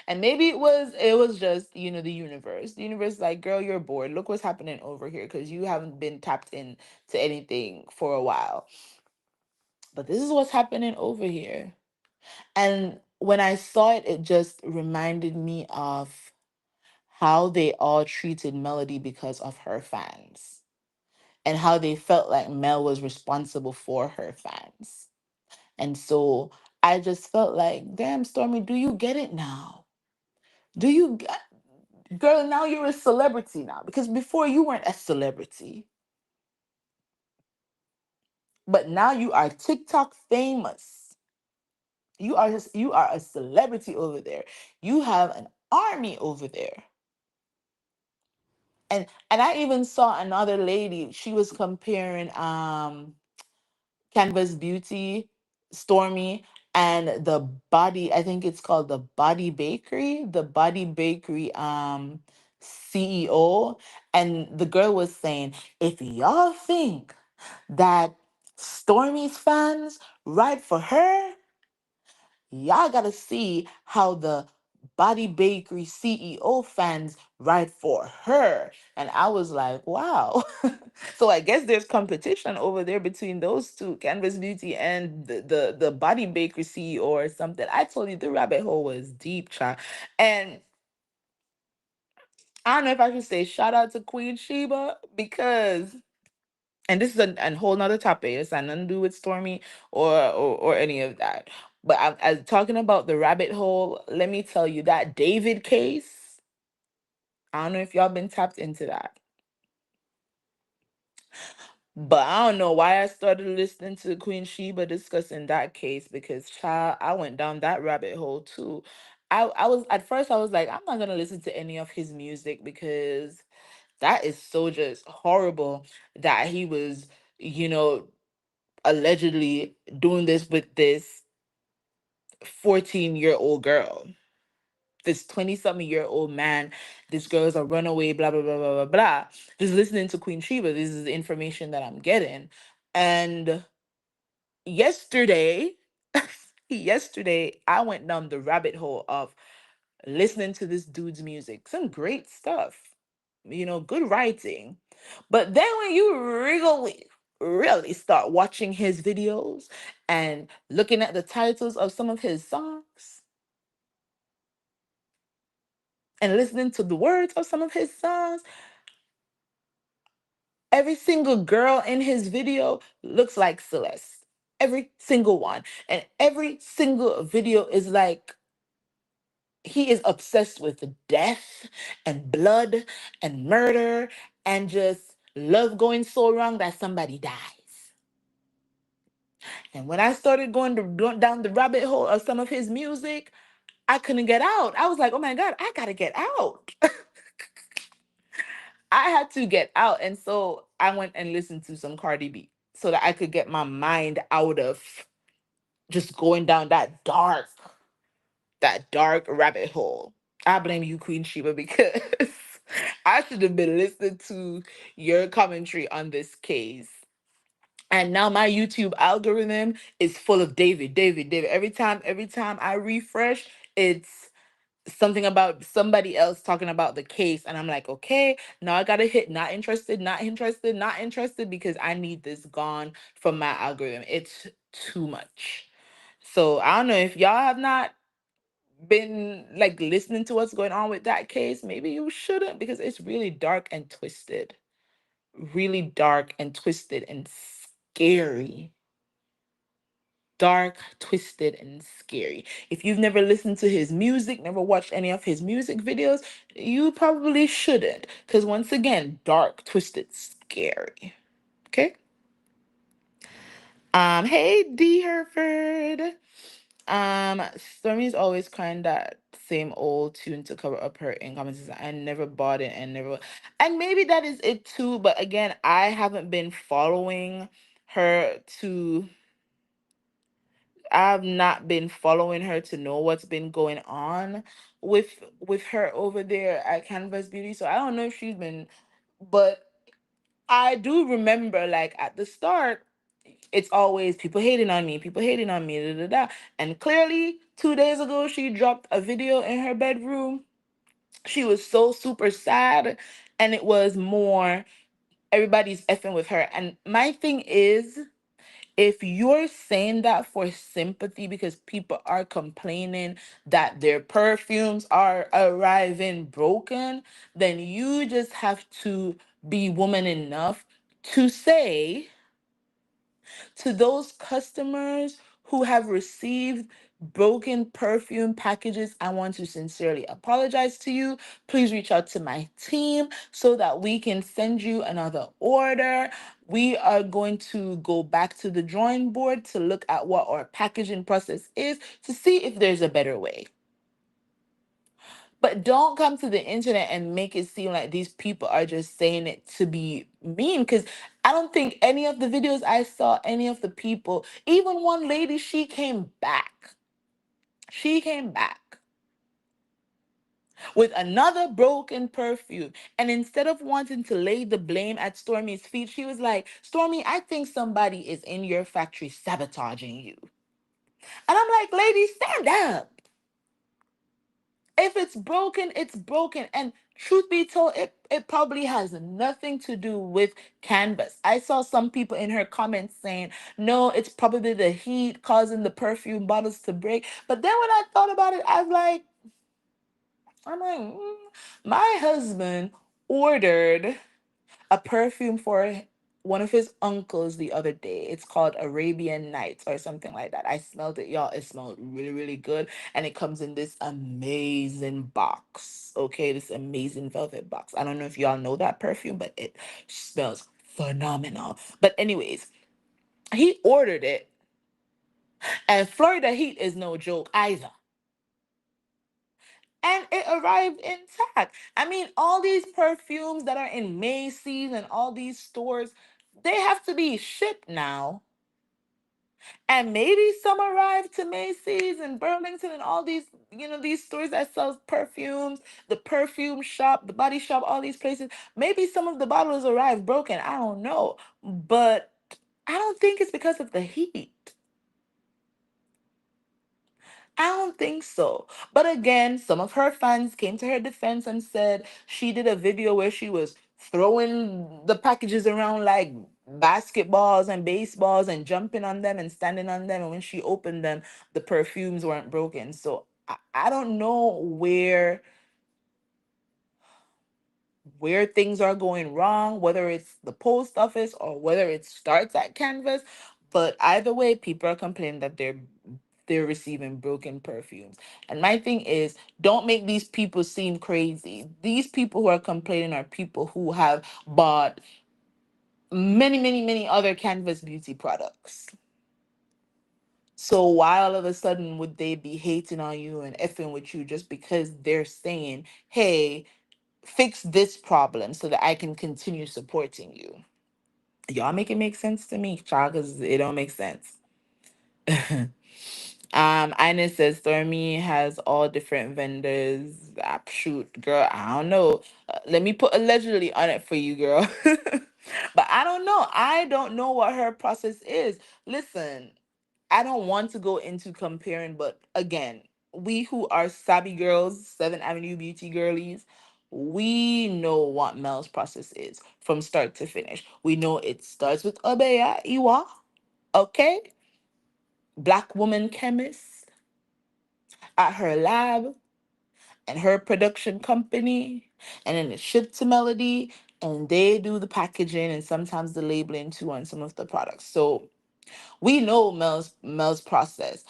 And maybe it was just, the universe. The universe is like, girl, you're bored. Look what's happening over here, because you haven't been tapped in to anything for a while. But this is what's happening over here. And when I saw it, it just reminded me of how they all treated Melody because of her fans, and how they felt like Mel was responsible for her fans. And so I just felt like, damn, Stormy, do you get it now? Do you get, girl, now you're a celebrity now, because before you weren't a celebrity, but now you are TikTok famous. You are a celebrity over there. You have an army over there. And I even saw another lady. She was comparing Canvas Beauty, Stormy, and the body, I think it's called the Body Bakery, CEO. And the girl was saying, if y'all think that Stormy's fans ride for her, y'all gotta see how the Body Bakery CEO fans ride for her. And I was like, wow. So I guess there's competition over there between those two, Canvas Beauty and the Body Bakery CEO or something. I told you the rabbit hole was deep, child. And I don't know if I should say shout out to Queen Sheba, because, and this is a whole nother topic. It's got nothing to do with Stormy or any of that. But I talking about the rabbit hole. Let me tell you that David case. I don't know if y'all been tapped into that, but I don't know why I started listening to Queen Sheba discussing that case, because child, I went down that rabbit hole too. I was at first I was like, I'm not gonna listen to any of his music because that is so just horrible that he was, you know, allegedly doing this with this 14-year-old girl, this 20 something year old man. This girl is a runaway, blah, blah, blah, blah, blah, blah. Just listening to Queen Sheba, this is the information that I'm getting. And yesterday, yesterday, I went down the rabbit hole of listening to this dude's music. Some great stuff, good writing. But then when you really start watching his videos and looking at the titles of some of his songs and listening to the words of some of his songs, every single girl in his video looks like Celeste. Every single one. And every single video is like he is obsessed with death and blood and murder and just love going so wrong that somebody dies. And when I started going down the rabbit hole of some of his music, I couldn't get out. I was like, oh my God, I gotta get out. I had to get out. And so I went and listened to some Cardi B so that I could get my mind out of just going down that dark rabbit hole. I blame you, Queen Sheba, because I should have been listening to your commentary on this case. And now my YouTube algorithm is full of David, David, David. Every time I refresh, it's something about somebody else talking about the case. And I'm like, okay, now I gotta hit not interested, not interested, not interested, because I need this gone from my algorithm. It's too much. So I don't know if y'all have not been like listening to what's going on with that case. Maybe you shouldn't, because it's really dark and twisted. Really dark and twisted and scary. Dark, twisted, and scary. If you've never listened to his music, never watched any of his music videos, you probably shouldn't. Because once again, dark, twisted, scary. Okay? Hey D Herford. Stormy's always crying that same old tune to cover up her incompetence. I never bought it and never, and maybe that is it too. But again, I haven't been following her to. I've not been following her to know what's been going on with her over there at Canvas Beauty. So I don't know if she's been, but I do remember like at the start it's always people hating on me, da, da, da. And clearly, 2 days ago, she dropped a video in her bedroom. She was so super sad, and it was more everybody's effing with her. And my thing is, if you're saying that for sympathy because people are complaining that their perfumes are arriving broken, then you just have to be woman enough to say, To those customers who have received broken perfume packages, I want to sincerely apologize to you. Please reach out to my team so that we can send you another order. We are going to go back to the drawing board to look at what our packaging process is to see if there's a better way. But don't come to the internet and make it seem like these people are just saying it to be mean. Because I don't think any of the videos I saw, any of the people, even one lady, she came back. She came back with another broken perfume. And instead of wanting to lay the blame at Stormy's feet, she was like, Stormy, I think somebody is in your factory sabotaging you. And I'm like, lady, stand up. If it's broken, it's broken. And truth be told, it probably has nothing to do with canvas. I saw some people in her comments saying, no, it's probably the heat causing the perfume bottles to break. But then when I thought about it, I'm like, my husband ordered a perfume for one of his uncles the other day. It's called Arabian Nights or something like that. I smelled it, y'all. It smelled really, really good. And it comes in this amazing box. Okay, this amazing velvet box. I don't know if y'all know that perfume, but it smells phenomenal. But, anyways, he ordered it. And Florida heat is no joke either. And it arrived intact. I mean, all these perfumes that are in Macy's and all these stores, they have to be shipped now. And maybe some arrived to Macy's and Burlington and all these, these stores that sells perfumes, the perfume shop, the body shop, all these places. Maybe some of the bottles arrived broken. I don't know. But I don't think it's because of the heat. I don't think so. But again, some of her fans came to her defense and said she did a video where she was throwing the packages around like basketballs and baseballs and jumping on them and standing on them. And when she opened them, the perfumes weren't broken. So I don't know where things are going wrong, whether it's the post office or whether it starts at Canvas. But either way, people are complaining that they're receiving broken perfumes. And my thing is, don't make these people seem crazy. These people who are complaining are people who have bought many, many, many other Canvas beauty products. So why all of a sudden would they be hating on you and effing with you just because they're saying, hey, fix this problem so that I can continue supporting you? Y'all make it make sense to me, child, because it don't make sense. Ines says Stormy has all different vendors. Ah, shoot, girl, I don't know. Let me put allegedly on it for you, girl. But I don't know. I don't know what her process is. Listen, I don't want to go into comparing, but again, we who are savvy girls, 7th Avenue beauty girlies, we know what Mel's process is from start to finish. We know it starts with Obeya Iwa, okay? Black woman chemist at her lab and her production company, and then it's shipped to Melody, and they do the packaging and sometimes the labeling too on some of the products. So we know Mel's process.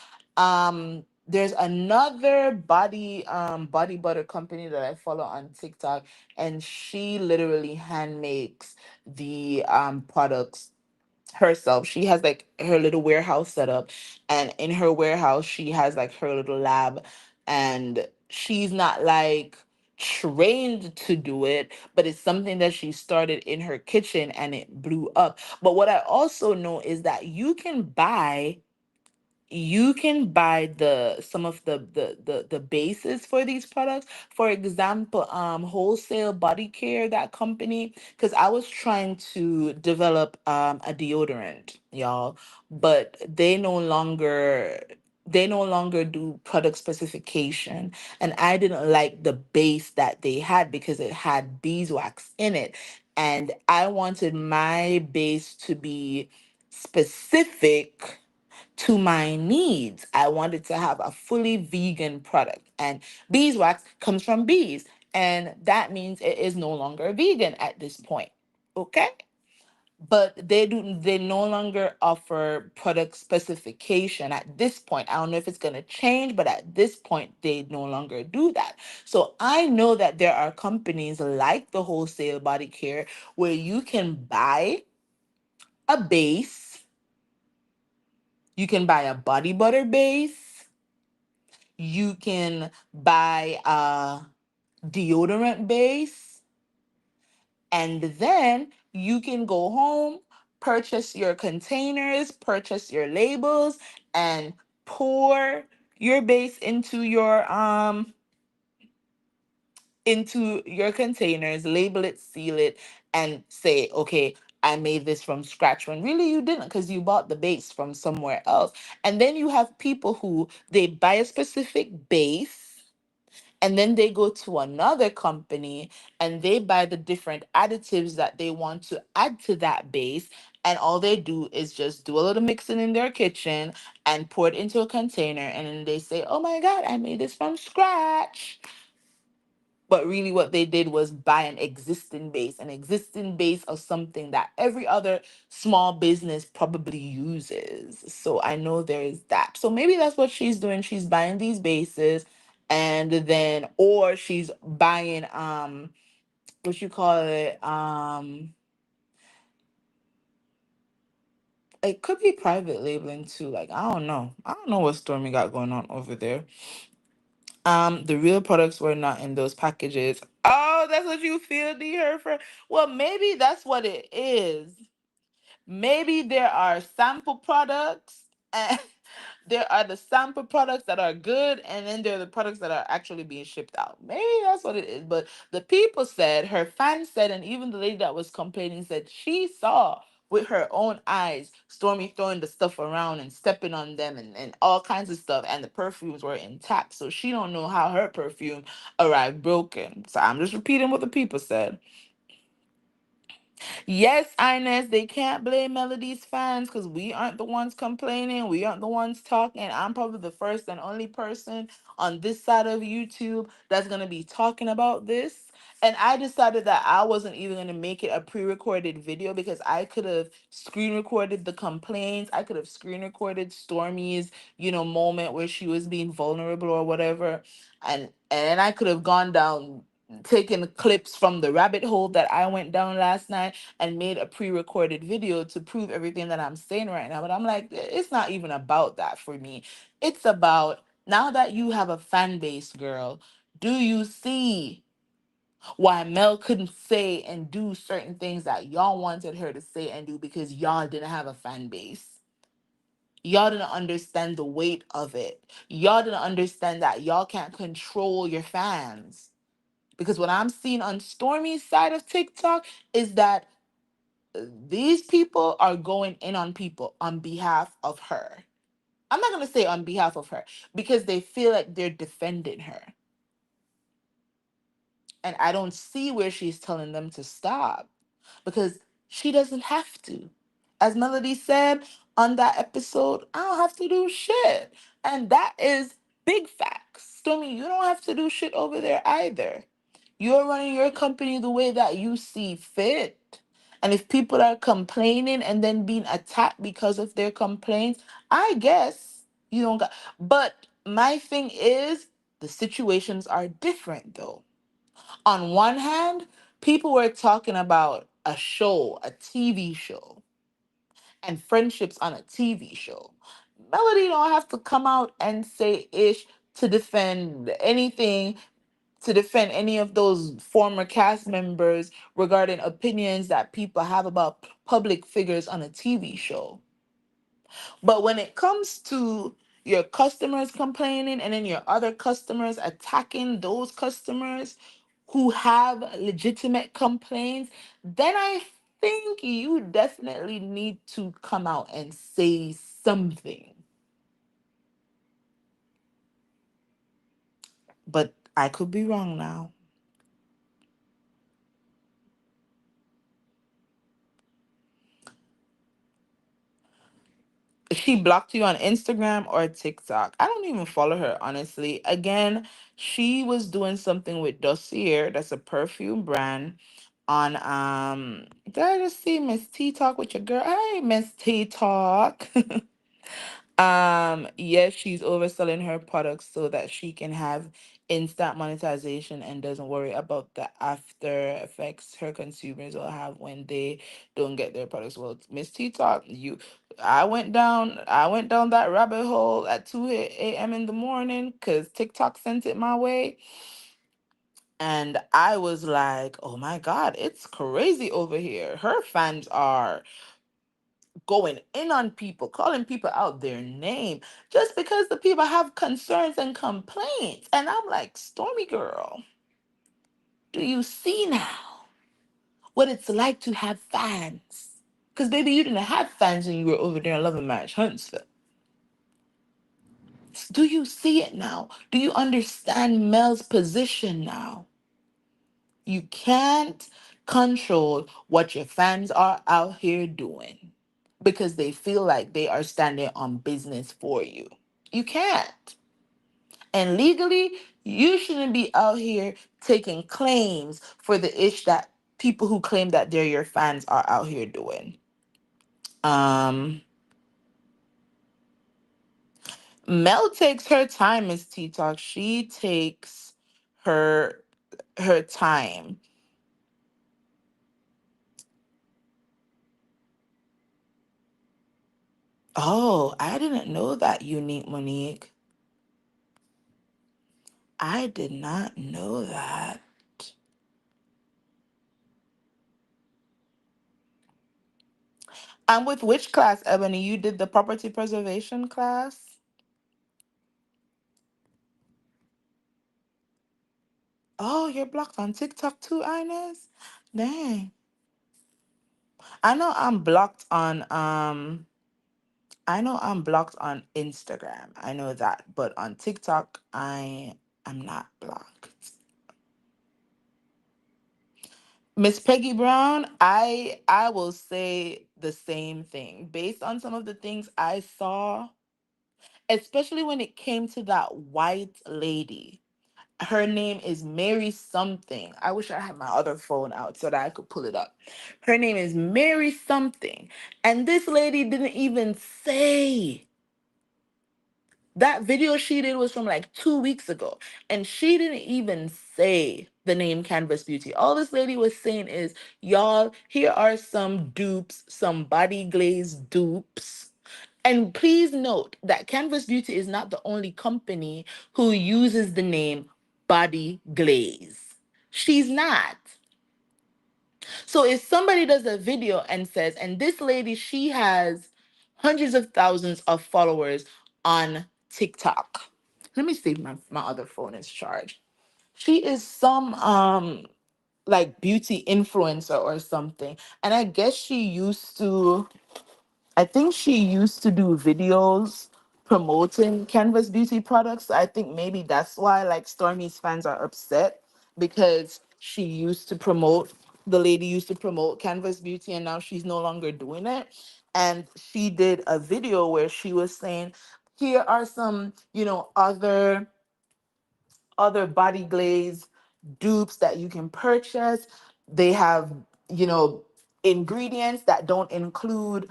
There's another body butter company that I follow on TikTok, and she literally hand makes the products herself. She has like her little warehouse set up, and in her warehouse she has like her little lab, and she's not like trained to do it, but it's something that she started in her kitchen and it blew up. But what I also know is that you can buy the some of the bases for these products. For example, wholesale body care, that company, because I was trying to develop a deodorant, y'all, but they no longer do product specification, and I didn't like the base that they had because it had beeswax in it, and I wanted my base to be specific to my needs. I wanted to have a fully vegan product, and beeswax comes from bees, and that means it is no longer vegan at this point. Okay? but they no longer offer product specification at this point. I don't know if it's going to change, but at this point they no longer do that. So I know that there are companies like the wholesale body care where you can buy a base, you can buy a body butter base, you can buy a deodorant base, and then you can go home, purchase your containers, purchase your labels, and pour your base into your containers, label it, seal it, and say, okay, I made this from scratch, when really you didn't, because you bought the base from somewhere else. And then you have people who they buy a specific base, and then they go to another company and they buy the different additives that they want to add to that base. And all they do is just do a little mixing in their kitchen and pour it into a container. And then they say, oh my God, I made this from scratch. But really, what they did was buy an existing base of something that every other small business probably uses. So I know there is that. So maybe that's what she's doing. She's buying these bases, and then, or she's buying, what you call it? It could be private labeling too. Like, I don't know. I don't know what Stormy got going on over there. The real products were not in those packages. Oh, that's what you feel, D. Herfer. Well, maybe that's what it is. Maybe there are sample products, and there are the sample products that are good, and then there are the products that are actually being shipped out. Maybe that's what it is. But the people said, her fans said, and even the lady that was complaining said she saw with her own eyes Stormy throwing the stuff around and stepping on them, and all kinds of stuff, and the perfumes were intact. So she don't know how her perfume arrived broken. So I'm just repeating what the people said. Yes, Ines, they can't blame Melody's fans because we aren't the ones complaining. We aren't the ones talking. I'm probably the first and only person on this side of YouTube that's going to be talking about this. And I decided that I wasn't even going to make it a pre-recorded video because I could have screen recorded the complaints. I could have screen recorded Stormy's, moment where she was being vulnerable or whatever. And I could have gone down taking clips from the rabbit hole that I went down last night and made a pre-recorded video to prove everything that I'm saying right now. But I'm like, it's not even about that for me. It's about, now that you have a fan base, girl, do you see why Mel couldn't say and do certain things that y'all wanted her to say and do because y'all didn't have a fan base? Y'all didn't understand the weight of it. Y'all didn't understand that y'all can't control your fans. Because what I'm seeing on Stormy's side of TikTok is that these people are going in on people on behalf of her. I'm not going to say on behalf of her because they feel like they're defending her. And I don't see where she's telling them to stop because she doesn't have to. As Melody said on that episode, I don't have to do shit. And that is big facts. Stormy, you don't have to do shit over there either. You're running your company the way that you see fit. And if people are complaining and then being attacked because of their complaints, I guess you don't got. But my thing is, the situations are different though. On one hand, people were talking about a show, a TV show, and friendships on a TV show. Melody don't have to come out and say ish to defend anything, to defend any of those former cast members regarding opinions that people have about public figures on a TV show. But when it comes to your customers complaining and then your other customers attacking those customers who have legitimate complaints, then I think you definitely need to come out and say something. But I could be wrong now. She blocked you on Instagram or TikTok. I don't even follow her, honestly. Again, she was doing something with Dossier, that's a perfume brand. on did I just see Miss T Talk with your girl? Hey, Miss T Talk. Yes, she's overselling her products so that she can have instant monetization and doesn't worry about the after effects her consumers will have when they don't get their products. Well, Miss T Talk, I went down that rabbit hole at 2 a.m. in the morning because TikTok sent it my way. And I was like, oh my God, it's crazy over here. Her fans are going in on people, calling people out their name just because the people have concerns and complaints. And I'm like, Stormy girl, do you see now what it's like to have fans? Because, baby, you didn't have fans when you were over there in Love and Marriage Huntsville. Do you see it now? Do you understand Mel's position now? You can't control what your fans are out here doing because they feel like they are standing on business for you. You can't. And legally, you shouldn't be out here taking claims for the ish that people who claim that they're your fans are out here doing. Um, Mel takes her time, Miss T Talk. She takes her her time. Oh, I didn't know that, Unique Monique. I did not know that. And with which class, Ebony? You did the property preservation class? Oh, you're blocked on TikTok too, Ines? Dang. I know I'm blocked on I know I'm blocked on Instagram. I know that, but on TikTok I am not blocked. Miss Peggy Brown, I will say the same thing. Based on some of the things I saw, especially when it came to that white lady. Her name is Mary something. I wish I had my other phone out so that I could pull it up. Her name is Mary something. And this lady didn't even say. That video she did was from like 2 weeks ago. And she didn't even say the name Canvas Beauty. All this lady was saying is, y'all, here are some dupes, some body glaze dupes. And please note that Canvas Beauty is not the only company who uses the name Body Glaze. She's not. So if somebody does a video and says, and this lady, she has hundreds of thousands of followers on TikTok. Let me see if my other phone is charged. She is some like beauty influencer or something. And I guess I think she used to do videos promoting Canvas Beauty products. I think maybe that's why like Stormy's fans are upset because the lady used to promote Canvas Beauty and now she's no longer doing it. And she did a video where she was saying, here are some, other body glaze dupes that you can purchase. They have, you know, ingredients that don't include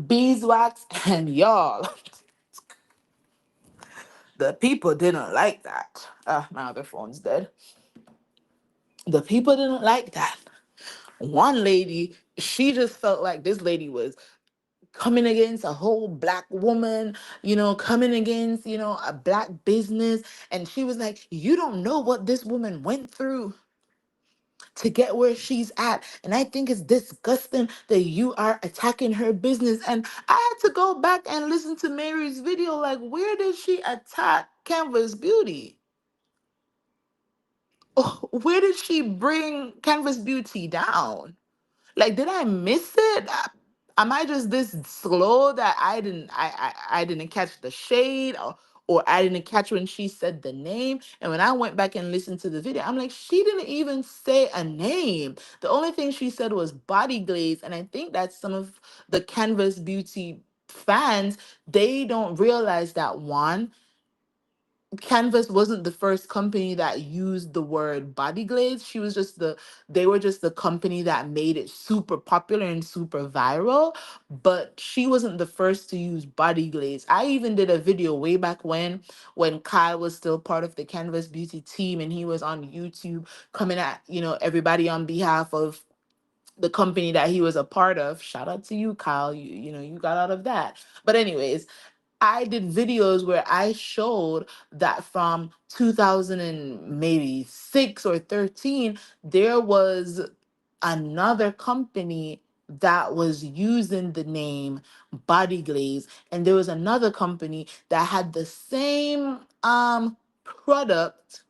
beeswax, and y'all, the people didn't like that. My other phone's dead. The people didn't like that. One lady, she just felt like this lady was coming against a whole black woman, coming against, a black business. And she was like, you don't know what this woman went through to get where she's at. And I think it's disgusting that you are attacking her business. And I had to go back and listen to Mary's video. Like, where did she attack Canvas Beauty? Oh, where did she bring Canvas Beauty down? Like, did I miss it? Am I just this slow that I didn't catch the shade, or I didn't catch when she said the name? And when I went back and listened to the video, I'm like, she didn't even say a name. The only thing she said was body glaze, and I think that some of the Canvas Beauty fans, they don't realize that one, Canvas wasn't the first company that used the word body glaze. They were just the company that made it super popular and super viral, but she wasn't the first to use body glaze. I even did a video way back when Kyle was still part of the Canvas Beauty team, and he was on YouTube coming at, everybody on behalf of the company that he was a part of. Shout out to you, Kyle. You got out of that. But anyways, I did videos where I showed that from 2000 and maybe 6 or 13, there was another company that was using the name Body Glaze, and there was another company that had the same product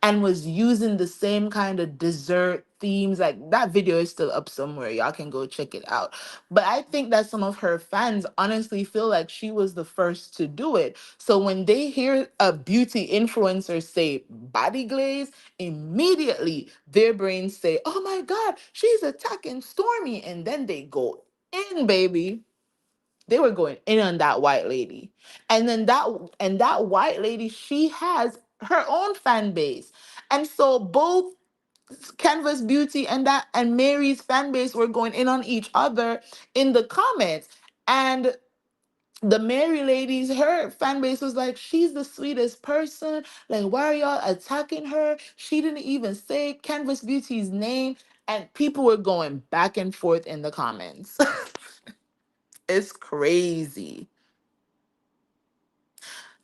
and was using the same kind of dessert themes. Like, that video is still up somewhere. Y'all can go check it out. But I think that some of her fans honestly feel like she was the first to do it. So when they hear a beauty influencer say body glaze, immediately their brains say, oh my God, she's attacking Stormy. And then they go in, baby. They were going in on that white lady. And that white lady, she has her own fan base. And so both Canvas Beauty and Mary's fan base were going in on each other in the comments. And the Mary ladies, her fan base was like, she's the sweetest person. Like, why are y'all attacking her? She didn't even say Canvas Beauty's name. And people were going back and forth in the comments. It's crazy.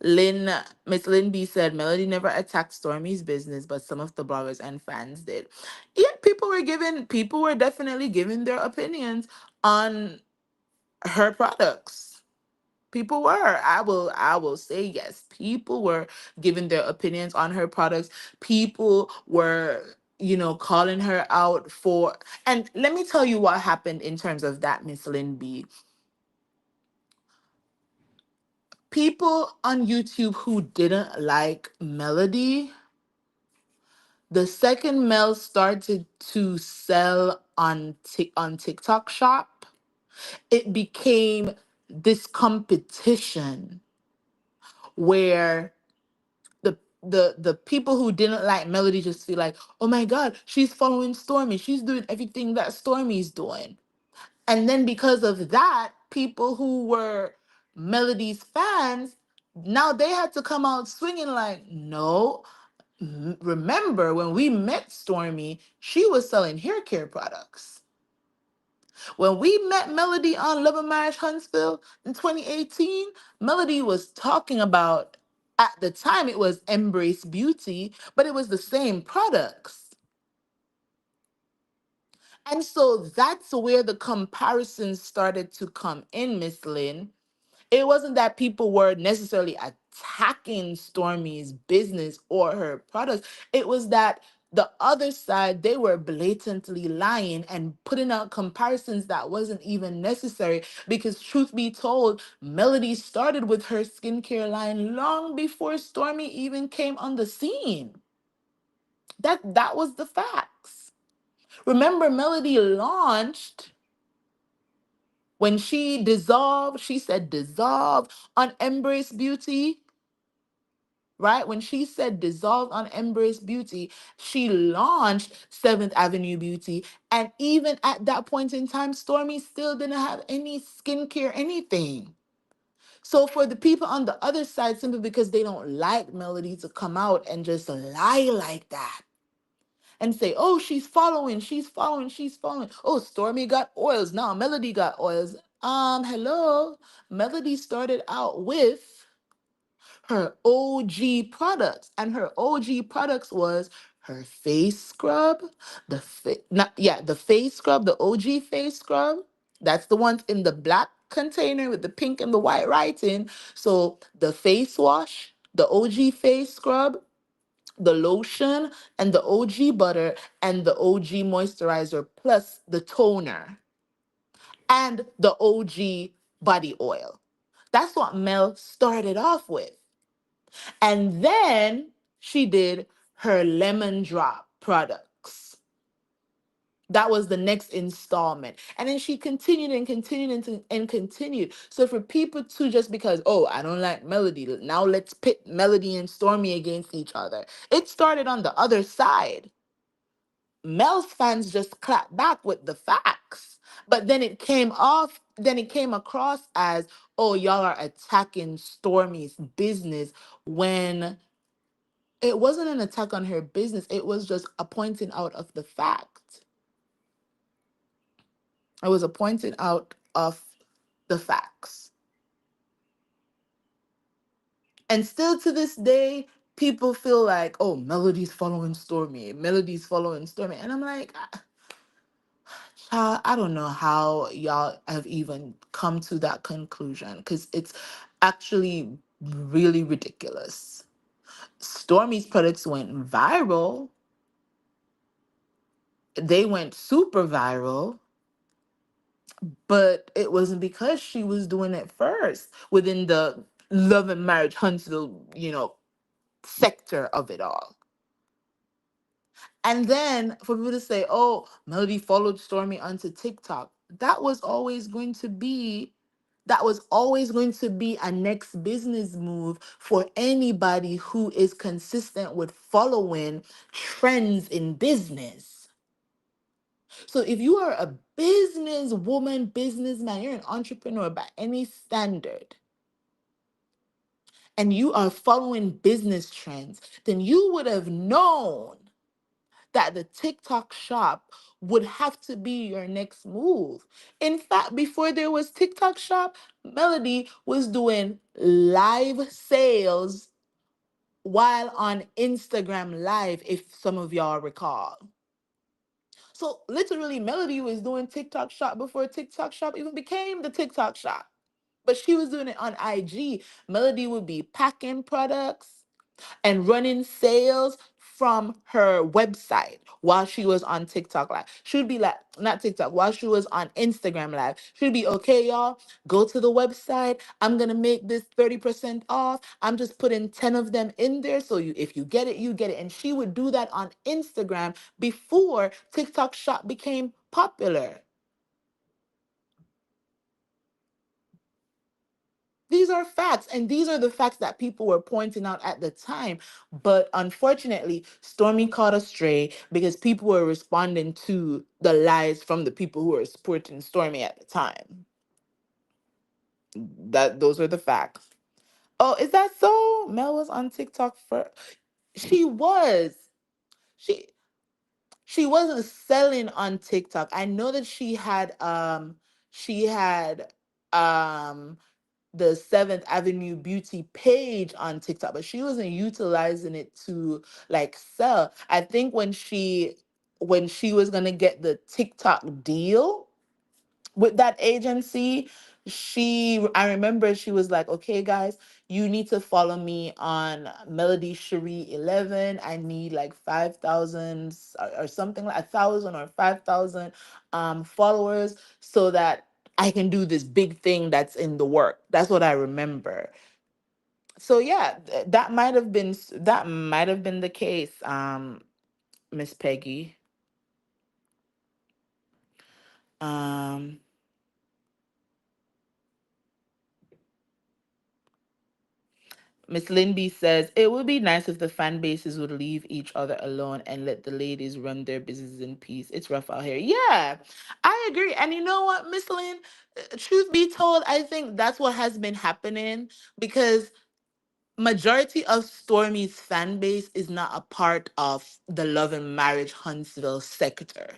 Miss Lynn B said Melody never attacked Stormy's business, but some of the bloggers and fans did. Yeah, people were definitely giving their opinions on her products. People were. I will say yes. People were giving their opinions on her products. People were, calling her out for, and let me tell you what happened in terms of that, Miss Lynn B. People on YouTube who didn't like Melody, the second Mel started to sell on TikTok Shop, it became this competition where the people who didn't like Melody just feel like, oh my God, she's following Stormy. She's doing everything that Stormy's doing. And then because of that, people who were Melody's fans, now they had to come out swinging like, no. Remember when we met Stormy, she was selling hair care products. When we met Melody on Love and Marriage Huntsville in 2018, Melody was talking about, at the time it was Embrace Beauty, but it was the same products. And so that's where the comparisons started to come in, Miss Lynn. It wasn't that people were necessarily attacking Stormy's business or her products. It was that the other side, they were blatantly lying and putting out comparisons that wasn't even necessary. Because truth be told, Melody started with her skincare line long before Stormy even came on the scene. That was the facts. Remember, Melody launched when she dissolved, she said dissolve on Embrace Beauty, right? When she said dissolve on Embrace Beauty, she launched Seventh Avenue Beauty. And even at that point in time, Stormy still didn't have any skincare, anything. So for the people on the other side, simply because they don't like Melody to come out and just lie like that and say, oh, she's following. Oh, Stormy got oils. Now Melody got oils. Hello. Melody started out with her OG products, and her OG products was her face scrub, the face scrub, the OG face scrub. That's the ones in the black container with the pink and the white writing. So the face wash, the OG face scrub, the lotion, and the OG butter, and the OG moisturizer, plus the toner, and the OG body oil. That's what Mel started off with. And then she did her lemon drop products. That was the next installment. And then she continued and continued and continued. So for people to just because, oh, I don't like Melody, now let's pit Melody and Stormy against each other. It started on the other side. Mel's fans just clapped back with the facts. But then it came across as, oh, y'all are attacking Stormy's business when it wasn't an attack on her business. It was just a pointing out of the fact. It was a pointing out of the facts. And still to this day, people feel like, oh, Melody's following Stormy. Melody's following Stormy. And I'm like, I don't know how y'all have even come to that conclusion because it's actually really ridiculous. Stormy's products went viral. They went super viral, but it wasn't because she was doing it first within the love and marriage Huntsville, sector of it all. And then for people to say, oh, Melody followed Stormy onto TikTok, that was always going to be a next business move for anybody who is consistent with following trends in business. So if you are a businesswoman, businessman, you're an entrepreneur by any standard, and you are following business trends, then you would have known that the TikTok shop would have to be your next move. In fact, before there was TikTok shop, Melody was doing live sales while on Instagram Live, if some of y'all recall. So literally, Melody was doing TikTok shop before TikTok shop even became the TikTok shop. But she was doing it on IG. Melody would be packing products and running sales from her website while she was on TikTok Live. She would be like, not TikTok, while she was on Instagram Live. She'd be, okay, y'all, go to the website. I'm going to make this 30% off. I'm just putting 10 of them in there. So if you get it, you get it. And she would do that on Instagram before TikTok Shop became popular. These are facts, and these are the facts that people were pointing out at the time. But unfortunately, Stormy caught astray because people were responding to the lies from the people who were supporting Stormy at the time. Those are the facts. Oh, is that so? Mel was on TikTok for she was. She she wasn't selling on TikTok. I know that she had um the Seventh Avenue Beauty page on TikTok, but she wasn't utilizing it to like sell. I think when she was gonna get the TikTok deal with that agency, I remember she was like, okay, guys, you need to follow me on Melody Cherie 11. I need like 5,000 or something like 1,000 or 5,000 followers so that I can do this big thing that's in the work. That's what I remember. So yeah, that might have been the case, Miss Peggy. Um Miss Linby says it would be nice if the fan bases would leave each other alone and let the ladies run their business in peace. It's rough out here. Yeah, I agree. And you know what, Miss Lynn? Truth be told, I think that's what has been happening because majority of Stormy's fan base is not a part of the love and marriage Huntsville sector.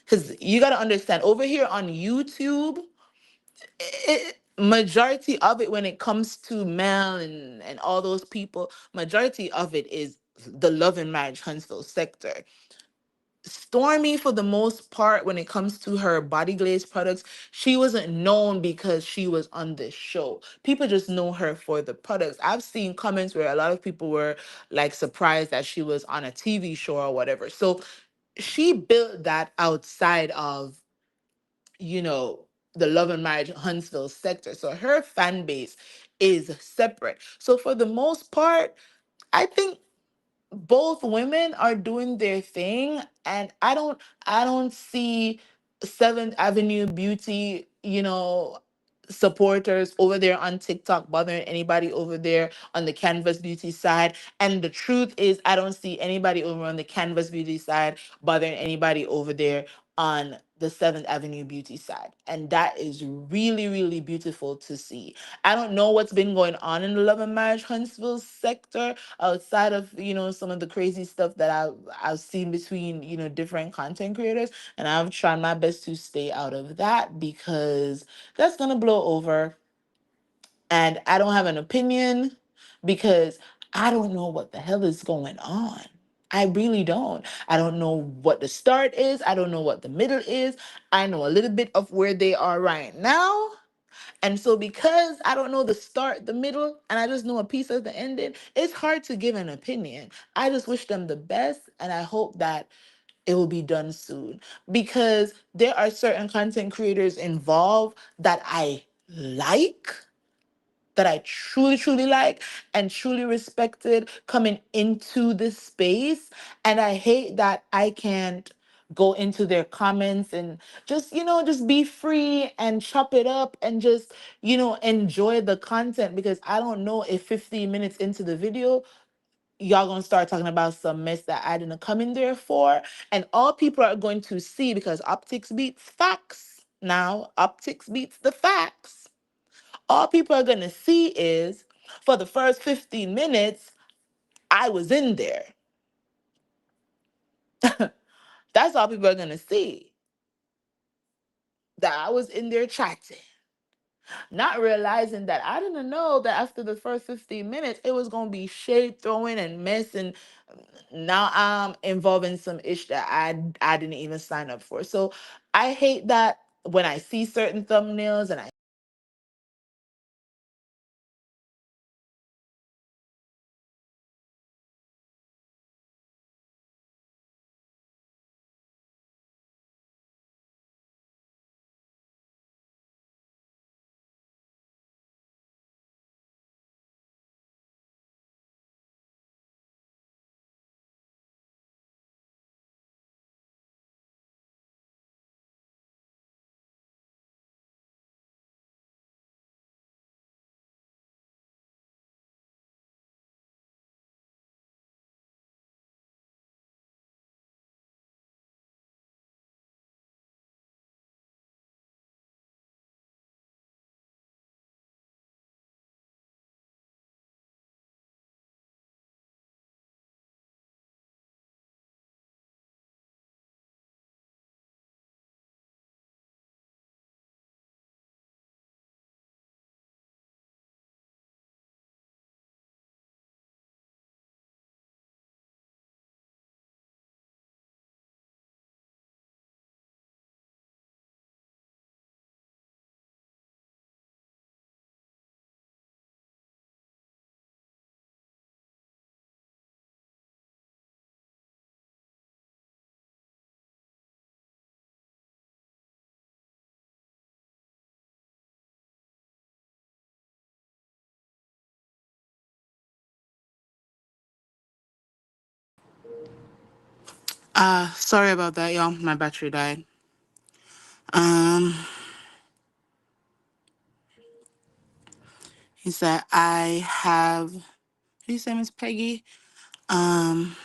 Because you got to understand, over here on YouTube, majority of it when it comes to Mel and all those people, majority of it is the love and marriage Huntsville sector. Stormy, for the most part, when it comes to her body glaze products, she wasn't known because she was on this show. People just know her for the products. I've seen comments where a lot of people were like surprised that she was on a TV show or whatever. So she built that outside of, you know, the love and marriage Huntsville sector. So her fan base is separate. So for the most part, I think both women are doing their thing, and I don't see Seventh Avenue Beauty, supporters over there on TikTok bothering anybody over there on the Canvas Beauty side. And the truth is, I don't see anybody over on the Canvas Beauty side bothering anybody over there on the Seventh Avenue Beauty side. And that is really, really beautiful to see. I don't know what's been going on in the Love and Marriage Huntsville sector outside of, some of the crazy stuff that I've seen between, different content creators. And I've tried my best to stay out of that because that's gonna blow over. And I don't have an opinion because I don't know what the hell is going on. I really don't. I don't know what the start is. I don't know what the middle is. I know a little bit of where they are right now. And so, because I don't know the start, the middle, and I just know a piece of the ending, it's hard to give an opinion. I just wish them the best, and I hope that it will be done soon, because there are certain content creators involved that I like, that I truly, truly like and truly respected coming into this space. And I hate that I can't go into their comments and just, just be free and chop it up and just, enjoy the content, because I don't know if 15 minutes into the video, y'all gonna start talking about some mess that I didn't come in there for. And all people are going to see, because optics beats facts. Now, optics beats the facts. All people are going to see is, for the first 15 minutes, I was in there. That's all people are going to see. That I was in there chatting. Not realizing that I didn't know that after the first 15 minutes, it was going to be shade throwing and mess. And now I'm involved in some ish that I didn't even sign up for. So I hate that when I see certain thumbnails and I sorry about that, y'all. My battery died. Um he said, I have, what do you say, Miss Peggy? Um,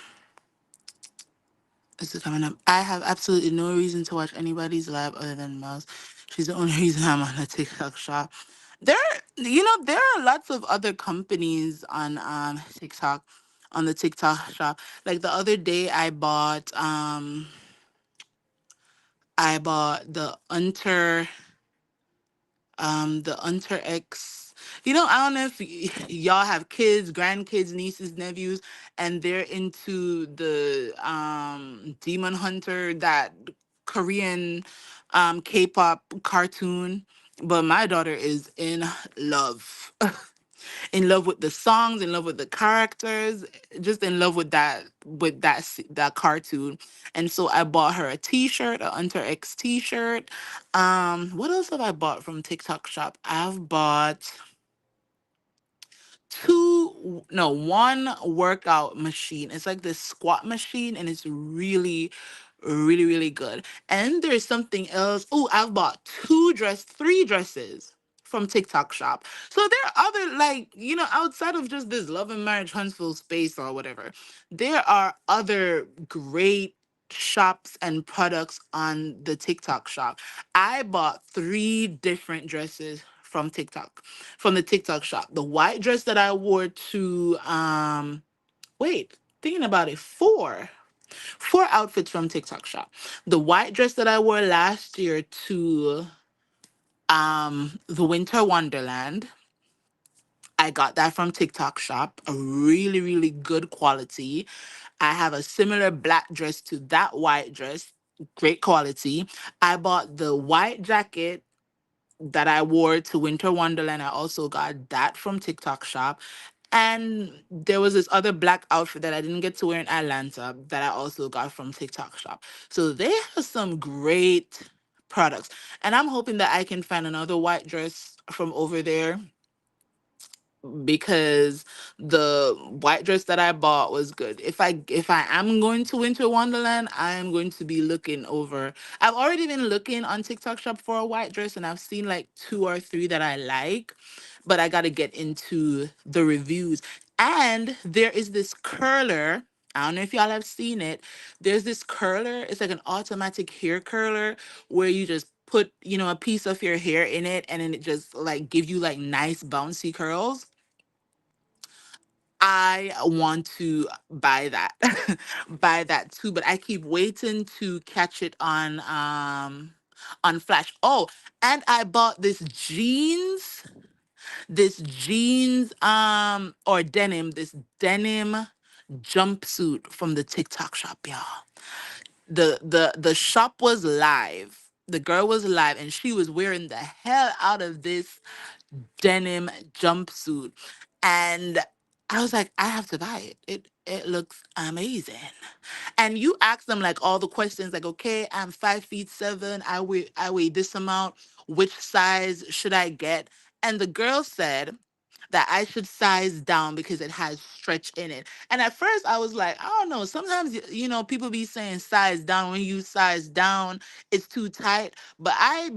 this is coming up. I have absolutely no reason to watch anybody's live other than Mouse. She's the only reason I'm on the TikTok shop. There are lots of other companies on TikTok, on the TikTok shop. Like the other day, I bought the Unter X. I don't know if y'all have kids, grandkids, nieces, nephews, and they're into the Demon Hunter, that Korean K-pop cartoon. But my daughter is in love. In love with the songs, in love with the characters, just in love with that cartoon. And so I bought her a T-shirt, a Hunter X T-shirt. What else have I bought from TikTok shop? I've bought two no, one workout machine. It's like this squat machine, and it's really, really, really good. And there's something else. Oh, I've bought three dresses from TikTok shop. So there are other, like, outside of just this Love and Marriage Huntsville space or whatever, there are other great shops and products on the TikTok shop. I bought three different dresses from the TikTok shop. The white dress that I wore to wait, thinking about it, four outfits from TikTok shop. The white dress that I wore last year to the Winter Wonderland. I got that from TikTok shop, a really, really good quality. I have a similar black dress to that white dress, great quality. I bought the white jacket that I wore to Winter Wonderland. I also got that from TikTok shop. And there was this other black outfit that I didn't get to wear in Atlanta that I also got from TikTok shop. So they have some great products. And I'm hoping that I can find another white dress from over there, because the white dress that I bought was good. If I am going to Winter Wonderland, I am going to be looking over. I've already been looking on TikTok shop for a white dress, and I've seen like two or three that I like, but I got to get into the reviews. And there is this curler. I don't know if y'all have seen it. There's this curler. It's like an automatic hair curler where you just put, a piece of your hair in it, and then it just like give you like nice bouncy curls. I want to buy that, buy that too, but I keep waiting to catch it on Flash. Oh, and I bought this jeans or this denim jumpsuit from the TikTok shop, y'all. The shop was live. The girl was live, and she was wearing the hell out of this denim jumpsuit. And I was like, I have to buy it. It looks amazing. And you ask them like all the questions, like, okay, I'm 5'7", I weigh this amount. Which size should I get? And the girl said that I should size down because it has stretch in it. And at first I was like, I don't know. Sometimes people be saying size down. When you size down, it's too tight. But I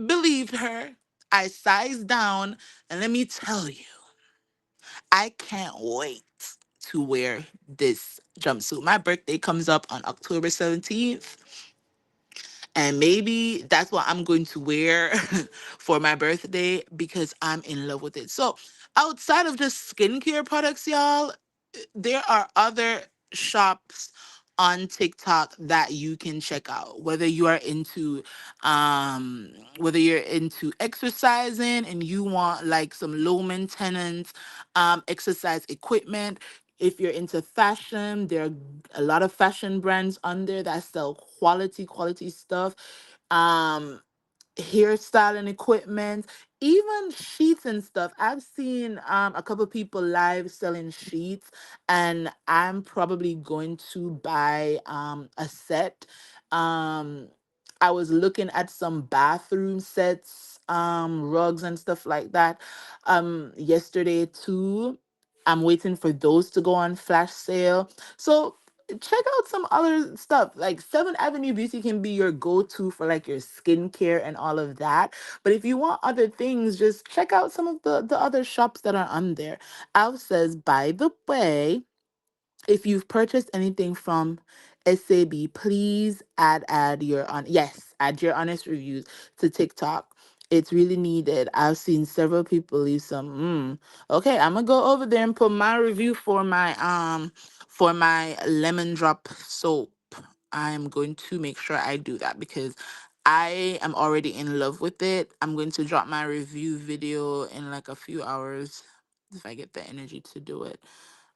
believed her. I sized down, and let me tell you, I can't wait to wear this jumpsuit. My birthday comes up on October 17th, and maybe that's what I'm going to wear for my birthday because I'm in love with it. So, outside of just skincare products, y'all, there are other shops on TikTok that you can check out. Whether you're into exercising and you want like some low maintenance exercise equipment. If you're into fashion, there are a lot of fashion brands on there that sell quality stuff. Um Hairstyling equipment, even sheets and stuff. I've seen a couple people live selling sheets, and I'm probably going to buy a set. Um I was looking at some bathroom sets, rugs and stuff like that yesterday too. I'm waiting for those to go on flash sale. So check out some other stuff. Like Seventh Avenue Beauty can be your go-to for like your skincare and all of that. But if you want other things, just check out some of the other shops that are on there. Alf says, by the way, if you've purchased anything from SAB, please add your honest reviews to TikTok. It's really needed. I've seen several people leave some. Okay, I'm gonna go over there and put my review for my lemon drop soap. I'm going to make sure I do that because I am already in love with it. I'm going to drop my review video in like a few hours if I get the energy to do it.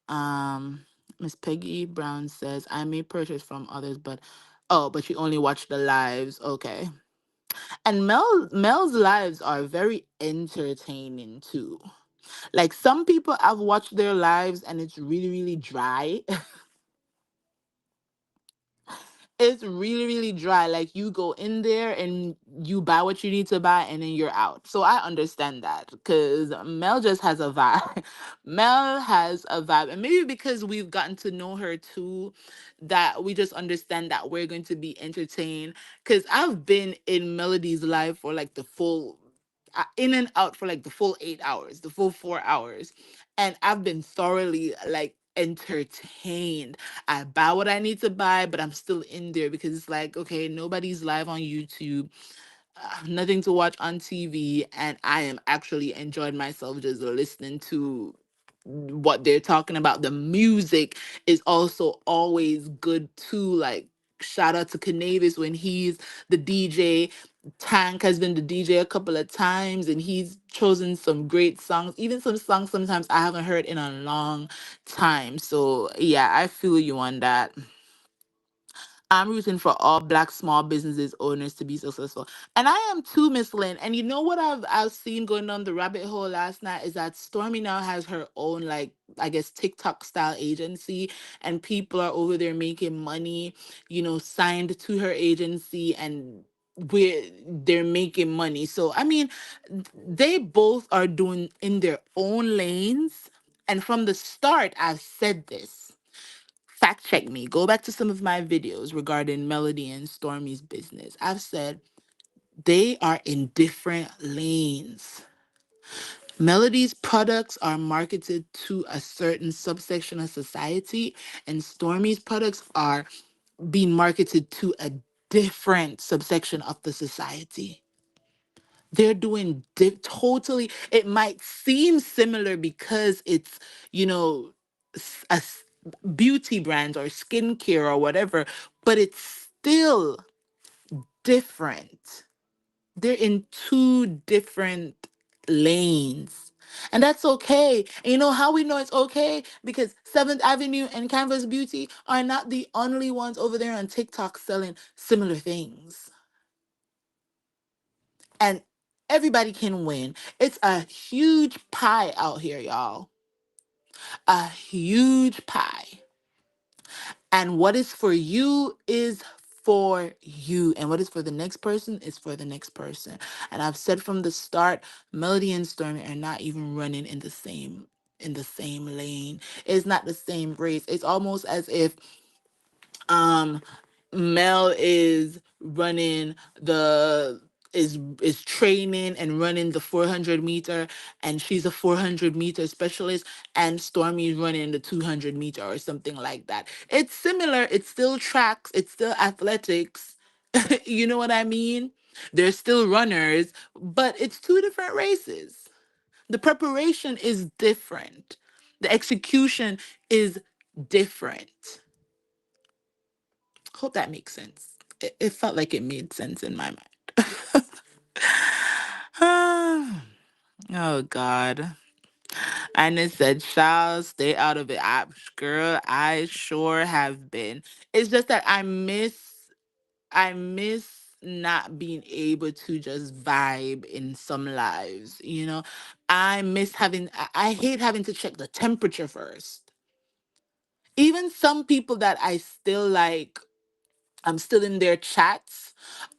Um, Miss Peggy Brown says, I may purchase from others, but you only watch the lives. Okay. And Mel's lives are very entertaining too. Like some people I've watched their lives and it's really, really dry. It's really, really dry. Like you go in there and you buy what you need to buy and then you're out. So I understand that because Mel just has a vibe. Mel has a vibe, and maybe because we've gotten to know her too, that we just understand that we're going to be entertained. Because I've been in Melody's live for like the full, in and out for like the full 8 hours, the full 4 hours, and I've been thoroughly like entertained. I buy what I need to buy, but I'm still in there because it's like, okay, nobody's live on YouTube, nothing to watch on TV, and I am actually enjoying myself just listening to what they're talking about. The music is also always good too. Like, shout out to Canavis when he's the DJ. Tank has been the DJ a couple of times and he's chosen some great songs, even some songs sometimes I haven't heard in a long time. So yeah, I feel you on that. I'm rooting for all Black small businesses owners to be successful, and I am too, Miss Lynn. And you know what I've seen going on the rabbit hole last night is that Stormy now has her own, like, I guess TikTok style agency, and people are over there making money, signed to her agency, and where they're making money. So I mean, they both are doing in their own lanes. And from the start, I've said this. Fact check me. Go back to some of my videos regarding Melody and Stormy's business. I've said they are in different lanes. Melody's products are marketed to a certain subsection of society, and Stormy's products are being marketed to a different subsection of the society. They're doing totally, it might seem similar because it's, you know, beauty brands or skincare or whatever, but it's still different. They're in two different lanes. And that's okay. And you know how we know it's okay? Because 7th Avenue and Canvas Beauty are not the only ones over there on TikTok selling similar things. And everybody can win. It's a huge pie out here, y'all. A huge pie. And what is for you is for you. And what is for the next person is for the next person. And I've said from the start, Melody and Stormy are not even running in the same lane. It's not the same race. It's almost as if um Mel is running the is training and running the 400 meter, and she's a 400 meter specialist, and Stormy is running the 200 meter or something like that. It's similar, it's still tracks, it's still athletics. You know what I mean? They're still runners, but it's two different races. The preparation is different, the execution is different. Hope that makes sense. It felt like it made sense in my mind. Oh God. And it said, "Child, stay out of it." Girl, I sure have been. It's just that I miss not being able to just vibe in some lives, I miss I hate having to check the temperature first. Even some people that I still like, I'm still in their chats.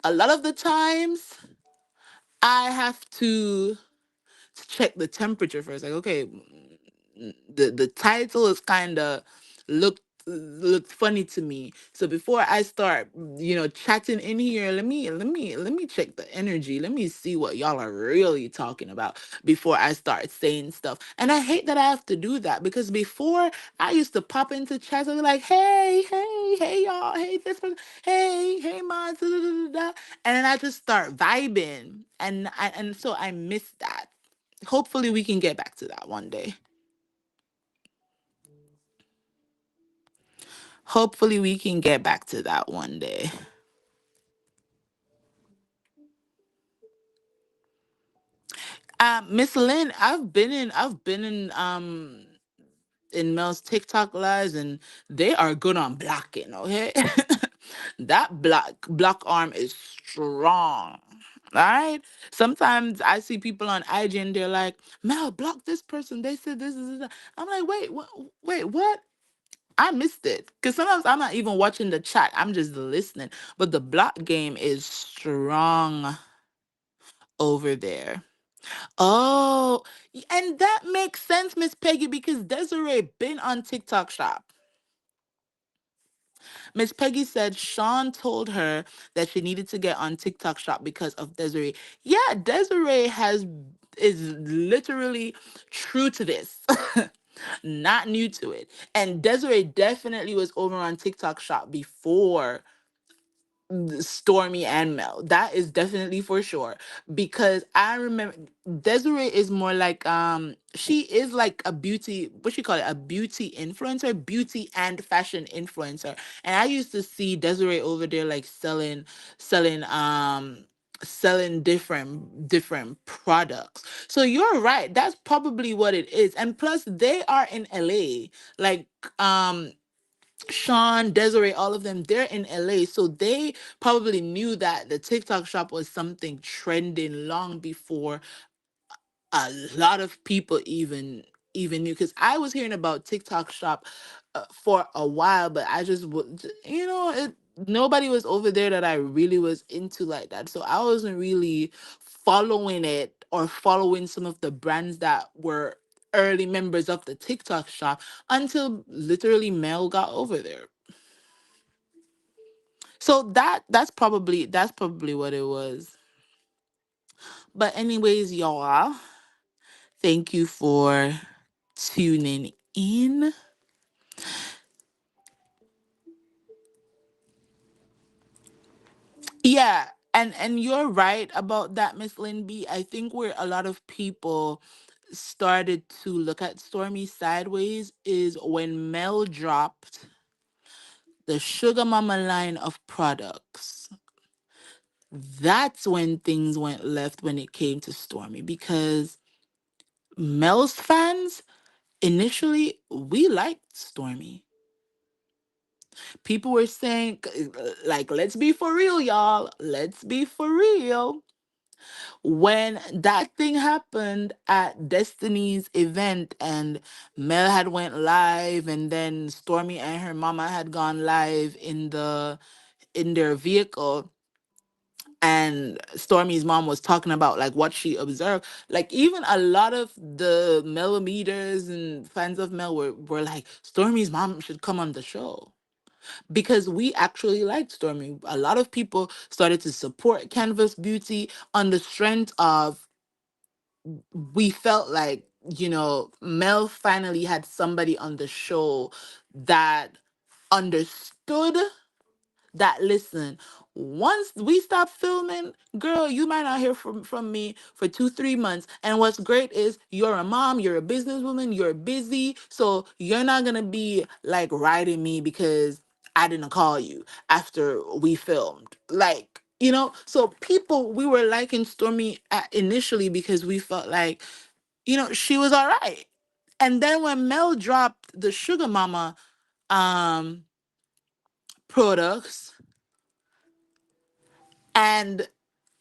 A lot of the times, I have to check the temperature first. Like, okay, the title is kind of looked funny to me. So before I start, chatting in here, let me check the energy. Let me see what y'all are really talking about before I start saying stuff. And I hate that I have to do that because before I used to pop into chats and be like, hey, hey, hey, y'all, hey, this person, hey, moms, da, da, da, da, da. And then I just start vibing, and so I miss that. Hopefully we can get back to that one day. Hopefully we can get back to that one day. Miss Lynn, I've been in Mel's TikTok lives, and they are good on blocking, okay? That block arm is strong. All right. Sometimes I see people on IG and they're like, "Mel, block this person. They said this is that." I'm like, wait, what? I missed it. Because sometimes I'm not even watching the chat. I'm just listening. But the block game is strong over there. Oh, and that makes sense, Miss Peggy, because Desiree been on TikTok Shop. Miss Peggy said Sean told her that she needed to get on TikTok Shop because of Desiree. Yeah, Desiree is literally true to this. Not new to it. And Desiree definitely was over on TikTok Shop before Stormy and Mel. That is definitely for sure. Because I remember Desiree is more like she is like a beauty, what you call it, a beauty influencer, beauty and fashion influencer. And I used to see Desiree over there like selling selling different products. So you're right. That's probably what it is. And plus they are in LA. Like um Sean, Desiree, all of them, they're in LA. So they probably knew that the TikTok shop was something trending long before a lot of people even knew. Because I was hearing about TikTok shop for a while, but I just nobody was over there that I really was into like that. So I wasn't really following it or following some of the brands that were early members of the TikTok shop until literally Mel got over there. So that's probably what it was. But anyways, y'all, thank you for tuning in. Yeah, and you're right about that, Miss Lynn B. I think where a lot of people started to look at Stormy sideways is when Mel dropped the Sugar Mama line of products. That's when things went left when it came to Stormy, because Mel's fans initially we liked Stormy. People were saying like, let's be for real, y'all, let's be for real. When that thing happened at Destiny's event and Mel had went live, and then Stormy and her mama had gone live in their vehicle, and Stormy's mom was talking about like what she observed. Like even a lot of the Melometers and fans of Mel were like, Stormy's mom should come on the show, because we actually liked Stormy. A lot of people started to support Canvas Beauty on the strength of, we felt like, Mel finally had somebody on the show that understood that, listen, once we stop filming, girl, you might not hear from me for 2 3 months. And what's great is you're a mom, you're a businesswoman, you're busy, so you're not gonna be like writing me because I didn't call you after we filmed, like, so people, we were liking Stormy initially because we felt like, she was all right. And then when Mel dropped the Sugar Mama um products, and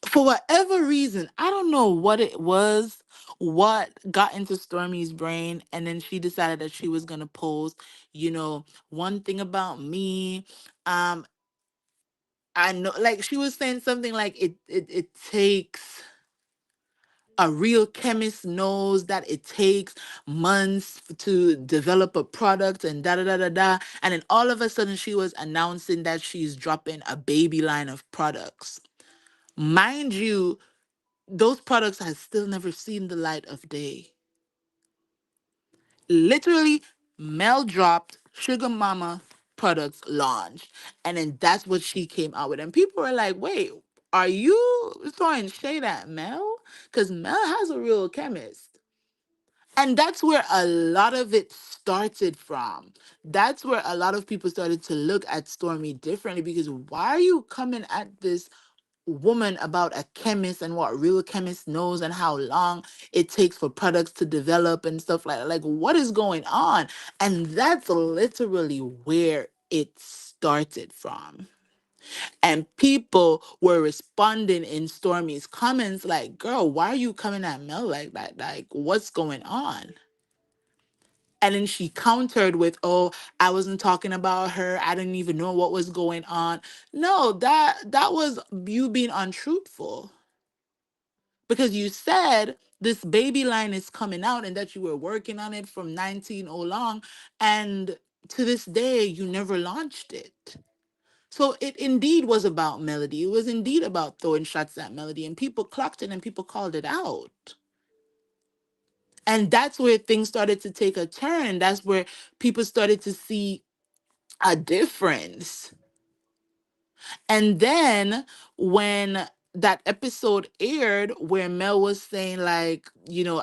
for whatever reason, I don't know what it was, what got into Stormy's brain, and then she decided that she was gonna post, one thing about me. Um, I know, like she was saying something like it takes a real chemist knows that it takes months to develop a product and da da da da da. And then all of a sudden she was announcing that she's dropping a baby line of products. Mind you, those products have still never seen the light of day. Literally, Mel dropped Sugar Mama products launched. And then that's what she came out with. And people were like, wait, are you throwing shade at Mel? Because Mel has a real chemist. And that's where a lot of it started from. That's where a lot of people started to look at Stormy differently, because why are you coming at this woman about a chemist and what real chemist knows and how long it takes for products to develop and stuff like that? Like, what is going on? And that's literally where it started from. And people were responding in Stormy's comments like, girl, why are you coming at Mel like that? Like, what's going on? And then she countered with, oh, I wasn't talking about her. I didn't even know what was going on. No, that was you being untruthful. Because you said this baby line is coming out and that you were working on it from 19 oh long, and to this day you never launched it. So it indeed was about Melody. It was indeed about throwing shots at Melody, and people clocked it and people called it out. And that's where things started to take a turn. That's where people started to see a difference. And then when that episode aired where Mel was saying, like,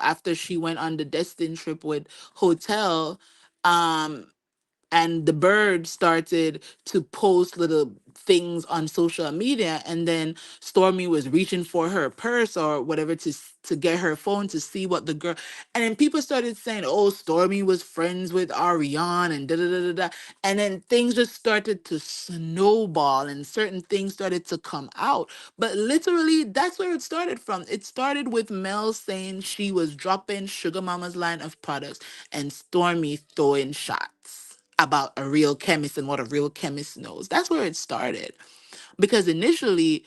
after she went on the Destin trip with Hotel, um and the bird started to post little things on social media, and then Stormy was reaching for her purse or whatever to get her phone to see what the girl, and then people started saying, oh, Stormy was friends with Ariane and da da da da da, and then things just started to snowball and certain things started to come out. But literally that's where it started from. It started with Mel saying she was dropping Sugar Mama's line of products and Stormy throwing shots about a real chemist and what a real chemist knows. That's where it started. Because initially,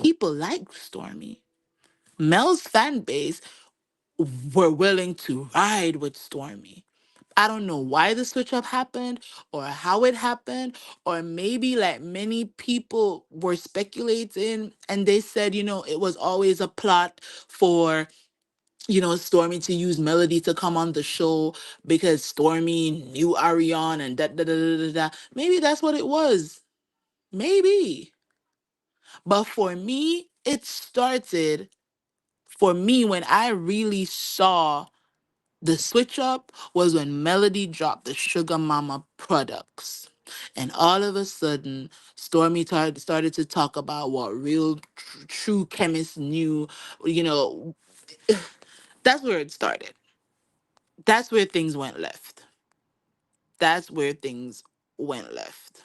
people liked Stormy. Mel's fan base were willing to ride with Stormy. I don't know why the switch up happened or how it happened, or maybe like many people were speculating and they said, it was always a plot for Stormy to use Melody to come on the show because Stormy knew Ariane and da da da da da. Da. Maybe that's what it was. Maybe. But for me, it started for me when I really saw the switch up was when Melody dropped the Sugar Mama products. And all of a sudden, Stormy started to talk about what real true chemists knew. You know, that's where it started. That's where things went left. That's where things went left.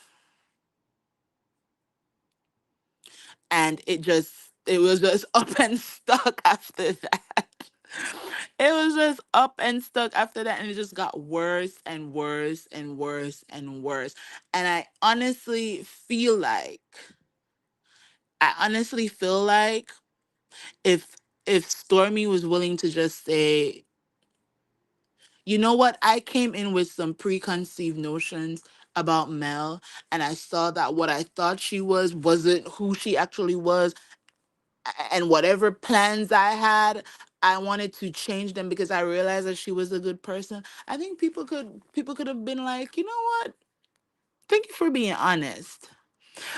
And it was just up and stuck after that. It was just up and stuck after that, and it just got worse and worse and worse and worse. And I honestly feel like if Stormy was willing to just say, you know what? I came in with some preconceived notions about Mel, and I saw that what I thought she wasn't who she actually was, and whatever plans I had, I wanted to change them because I realized that she was a good person. I think people could have been like, you know what? Thank you for being honest.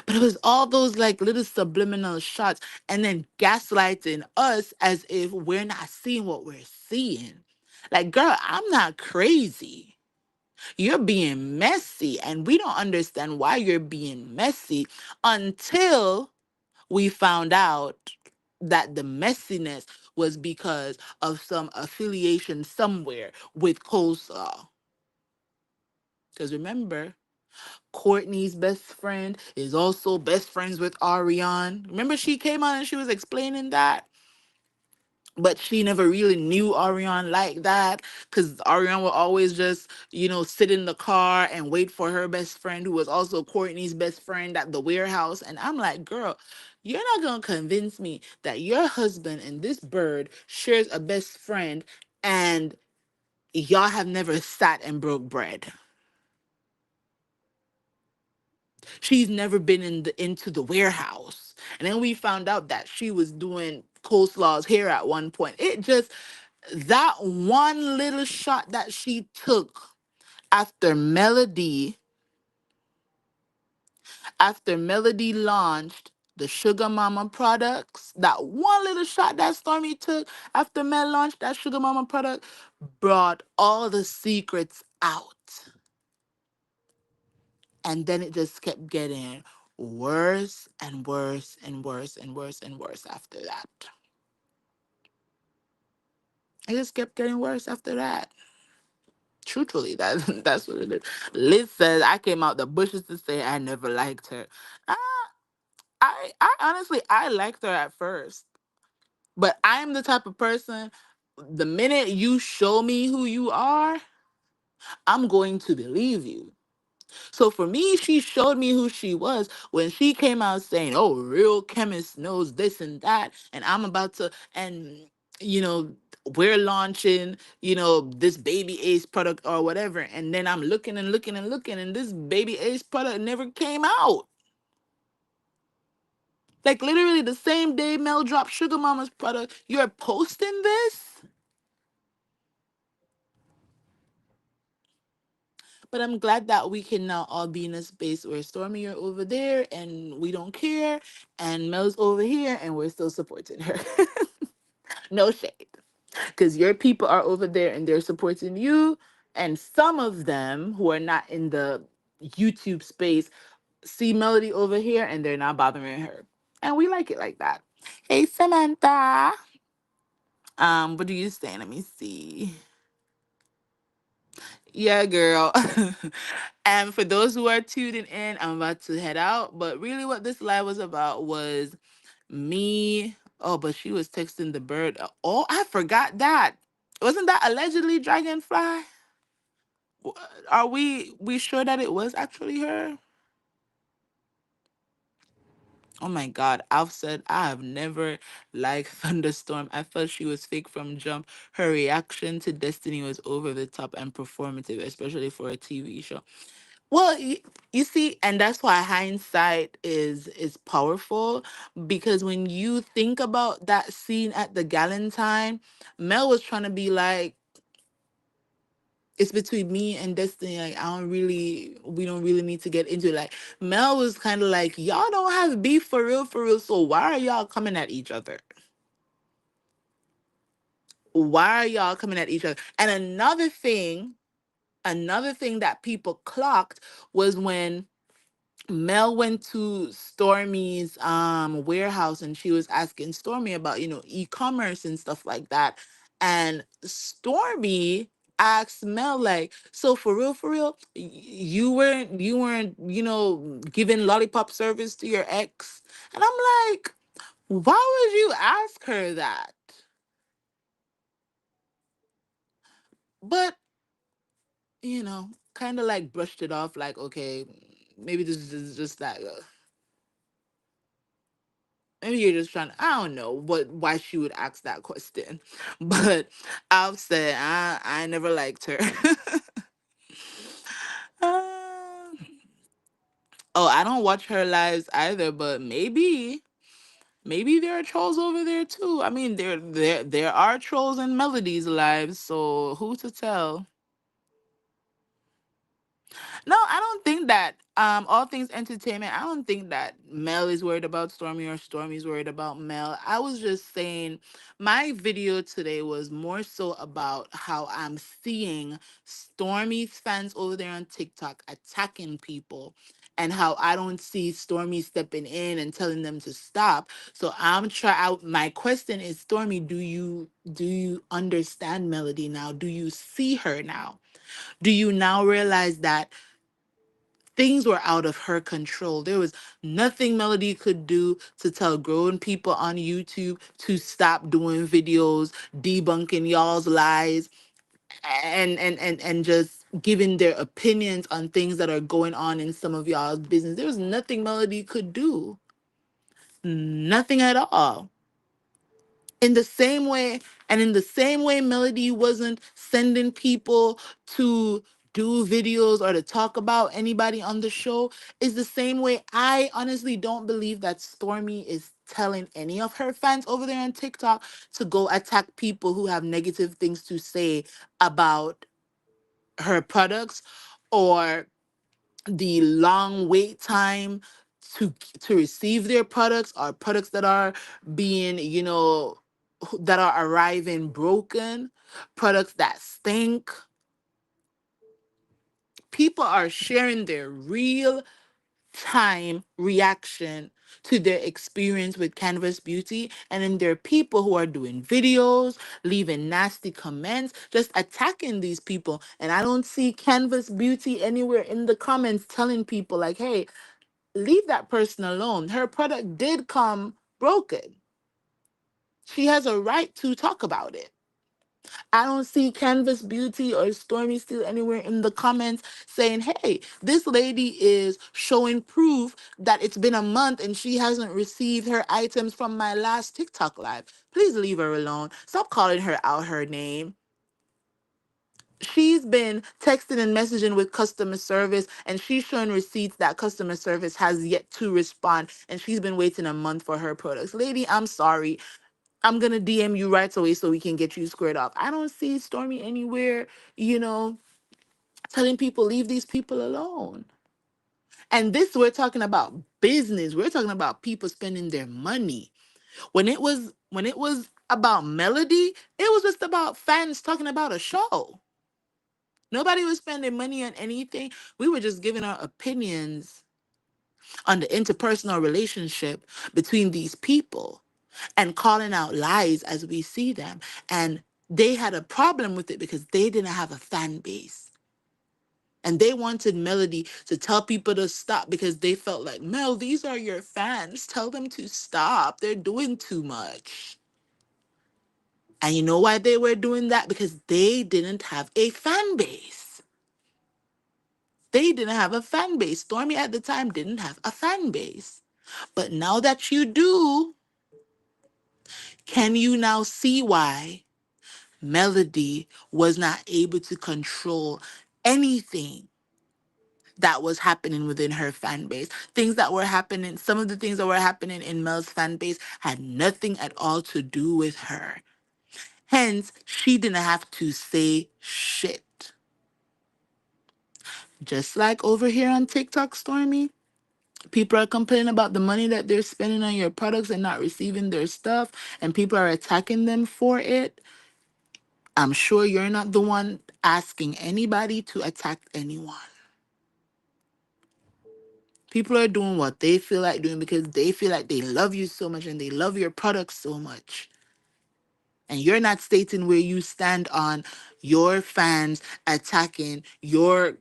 But it was all those like little subliminal shots and then gaslighting us as if we're not seeing what we're seeing. Like, girl, I'm not crazy. You're being messy, and we don't understand why you're being messy until we found out that the messiness was because of some affiliation somewhere with Coleslaw. Because remember, Courtney's best friend is also best friends with Ariane. Remember, she came on and she was explaining that? But she never really knew Ariane like that because Ariane would always just, sit in the car and wait for her best friend, who was also Courtney's best friend, at the warehouse. And I'm like, girl, you're not going to convince me that your husband and this bird shares a best friend and y'all have never sat and broke bread. She's never been into the warehouse. And then we found out that she was doing Coleslaw's hair at one point. It just, that one little shot that she took after Melody, after Melody launched the Sugar Mama products, that one little shot that Stormy took after Mel launched that Sugar Mama product brought all the secrets out. And then it just kept getting worse and worse and worse and worse and worse after that. It just kept getting worse after that. Truthfully, that's what it is. Liz says I came out the bushes to say I never liked her. Uh, I honestly I liked her at first, but I am the type of person. The minute you show me who you are, I'm going to believe you. So for me, she showed me who she was when she came out saying, "Oh, real chemist knows this and that," and I'm about to and. you know, we're launching, this baby Ace product or whatever. And then I'm looking and looking and looking, and this baby Ace product never came out. Like literally the same day Mel dropped Sugar Mama's product, you're posting this? But I'm glad that we can now all be in a space where Stormy, you're over there and we don't care, and Mel's over here and we're still supporting her. No shade. Because your people are over there and they're supporting you. And some of them who are not in the YouTube space see Melody over here and they're not bothering her. And we like it like that. Hey, Samantha. What do you say? Let me see. Yeah, girl. And for those who are tuning in, I'm about to head out. But really, what this live was about was me. Oh, but she was texting the bird. Oh, I forgot that. Wasn't that allegedly Dragonfly? Are we sure that it was actually her? Oh my God, I've said I have never liked Thunderstorm. I felt she was fake from jump. Her reaction to Destiny was over the top and performative, especially for a TV show. Well, you see, and that's why hindsight is powerful, because when you think about that scene at the Galentine, Mel was trying to be like, it's between me and Destiny. Like, we don't really need to get into it. Like, Mel was kind of like, y'all don't have beef for real, for real. So why are y'all coming at each other? Why are y'all coming at each other? And another thing that people clocked was when Mel went to Stormy's warehouse and she was asking Stormy about, e-commerce and stuff like that. And Stormy asked Mel like, so for real, you weren't, giving lollipop service to your ex. And I'm like, why would you ask her that? But, kind of like brushed it off like, okay, maybe this is just that. Maybe you're just trying to, I don't know why she would ask that question. But I've said I never liked her. Uh, oh, I don't watch her lives either, but maybe there are trolls over there too. I mean, there are trolls in Melody's lives, so who to tell? No, I don't think that all things entertainment, I don't think that Mel is worried about Stormy or Stormy's worried about Mel. I was just saying my video today was more so about how I'm seeing Stormy's fans over there on TikTok attacking people, and how I don't see Stormy stepping in and telling them to stop. So I'm try out my question is, Stormy, do you understand Melody now? Do you see her now? Do you now realize that things were out of her control? There was nothing Melody could do to tell grown people on YouTube to stop doing videos debunking y'all's lies, and just giving their opinions on things that are going on in some of y'all's business. There was nothing Melody could do. Nothing at all. In the same way, and in the same way Melody wasn't sending people to do videos or to talk about anybody on the show, is the same way I honestly don't believe that Stormy is telling any of her fans over there on TikTok to go attack people who have negative things to say about her products, or the long wait time to receive their products, or products that are being, that are arriving broken, products that stink. People are sharing their real time reaction to their experience with Canvas Beauty, and then there are people who are doing videos, leaving nasty comments, just attacking these people. And I don't see Canvas Beauty anywhere in the comments telling people like, hey, leave that person alone. Her product did come broken. She has a right to talk about it. I don't see Canvas Beauty or Stormy Steel anywhere in the comments saying, hey, this lady is showing proof that it's been a month and she hasn't received her items from my last TikTok live. Please leave her alone. Stop calling her out her name. She's been texting and messaging with customer service, and she's showing receipts that customer service has yet to respond, and she's been waiting a month for her products. Lady, I'm sorry. I'm gonna DM you right away so we can get you squared up. I don't see Stormy anywhere, you know, telling people leave these people alone. And this, we're talking about business. We're talking about people spending their money. When it was about Melody, it was just about fans talking about a show. Nobody was spending money on anything. We were just giving our opinions on the interpersonal relationship between these people and calling out lies as we see them. And they had a problem with it because they didn't have a fan base. And they wanted Melody to tell people to stop because they felt like, Mel, these are your fans. Tell them to stop. They're doing too much. And you know why they were doing that? Because they didn't have a fan base. They didn't have a fan base. Stormy at the time didn't have a fan base. But now that you do, can you now see why Melody was not able to control anything that was happening within her fan base? Things that were happening, some of the things that were happening in Mel's fan base had nothing at all to do with her. Hence, she didn't have to say shit. Just like over here on TikTok, Stormy, people are complaining about the money that they're spending on your products and not receiving their stuff, and people are attacking them for it. I'm sure you're not the one asking anybody to attack anyone. People are doing what they feel like doing because they feel like they love you so much and they love your products so much. And you're not stating where you stand on your fans attacking your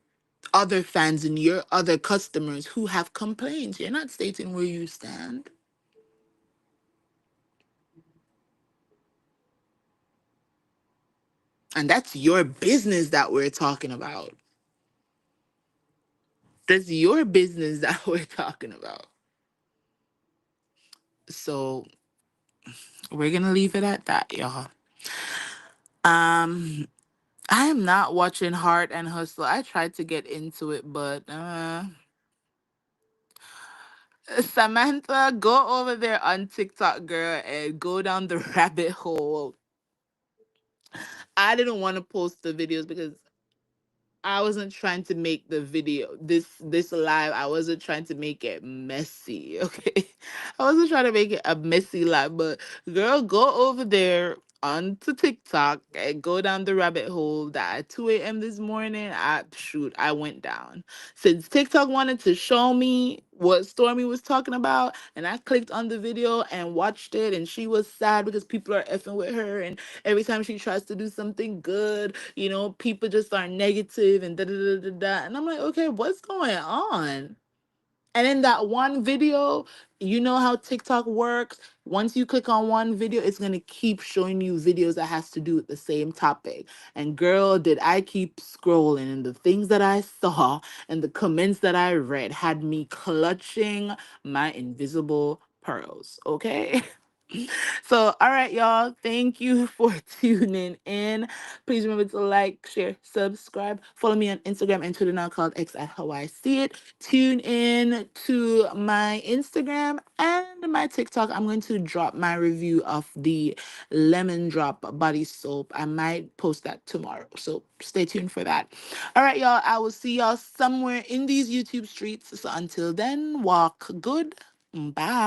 other fans and your other customers who have complaints. You're not stating where you stand. And that's your business that we're talking about. That's your business that we're talking about. So we're gonna leave it at that, y'all. Um, I am not watching Heart and Hustle. I tried to get into it, but Samantha, go over there on TikTok, girl, and go down the rabbit hole. I didn't want to post the videos because I wasn't trying to make the video this live. I wasn't trying to make it messy, okay? I wasn't trying to make it a messy live, but girl, go over there onto TikTok and go down the rabbit hole that at 2 a.m. this morning, I went down. Since TikTok wanted to show me what Stormy was talking about, and I clicked on the video and watched it, and she was sad because people are effing with her, and every time she tries to do something good, people just are negative and da da da da da. And I'm like, okay, what's going on? And in that one video, you know how TikTok works. Once you click on one video, it's gonna keep showing you videos that has to do with the same topic. And girl, did I keep scrolling, and the things that I saw and the comments that I read had me clutching my invisible pearls. Okay. So, all right, y'all. Thank you for tuning in. Please remember to like, share, subscribe. Follow me on Instagram and Twitter now called X at How I See It. Tune in to my Instagram and my TikTok. I'm going to drop my review of the Lemon Drop body soap. I might post that tomorrow. So stay tuned for that. All right, y'all. I will see y'all somewhere in these YouTube streets. So until then, walk good. Bye.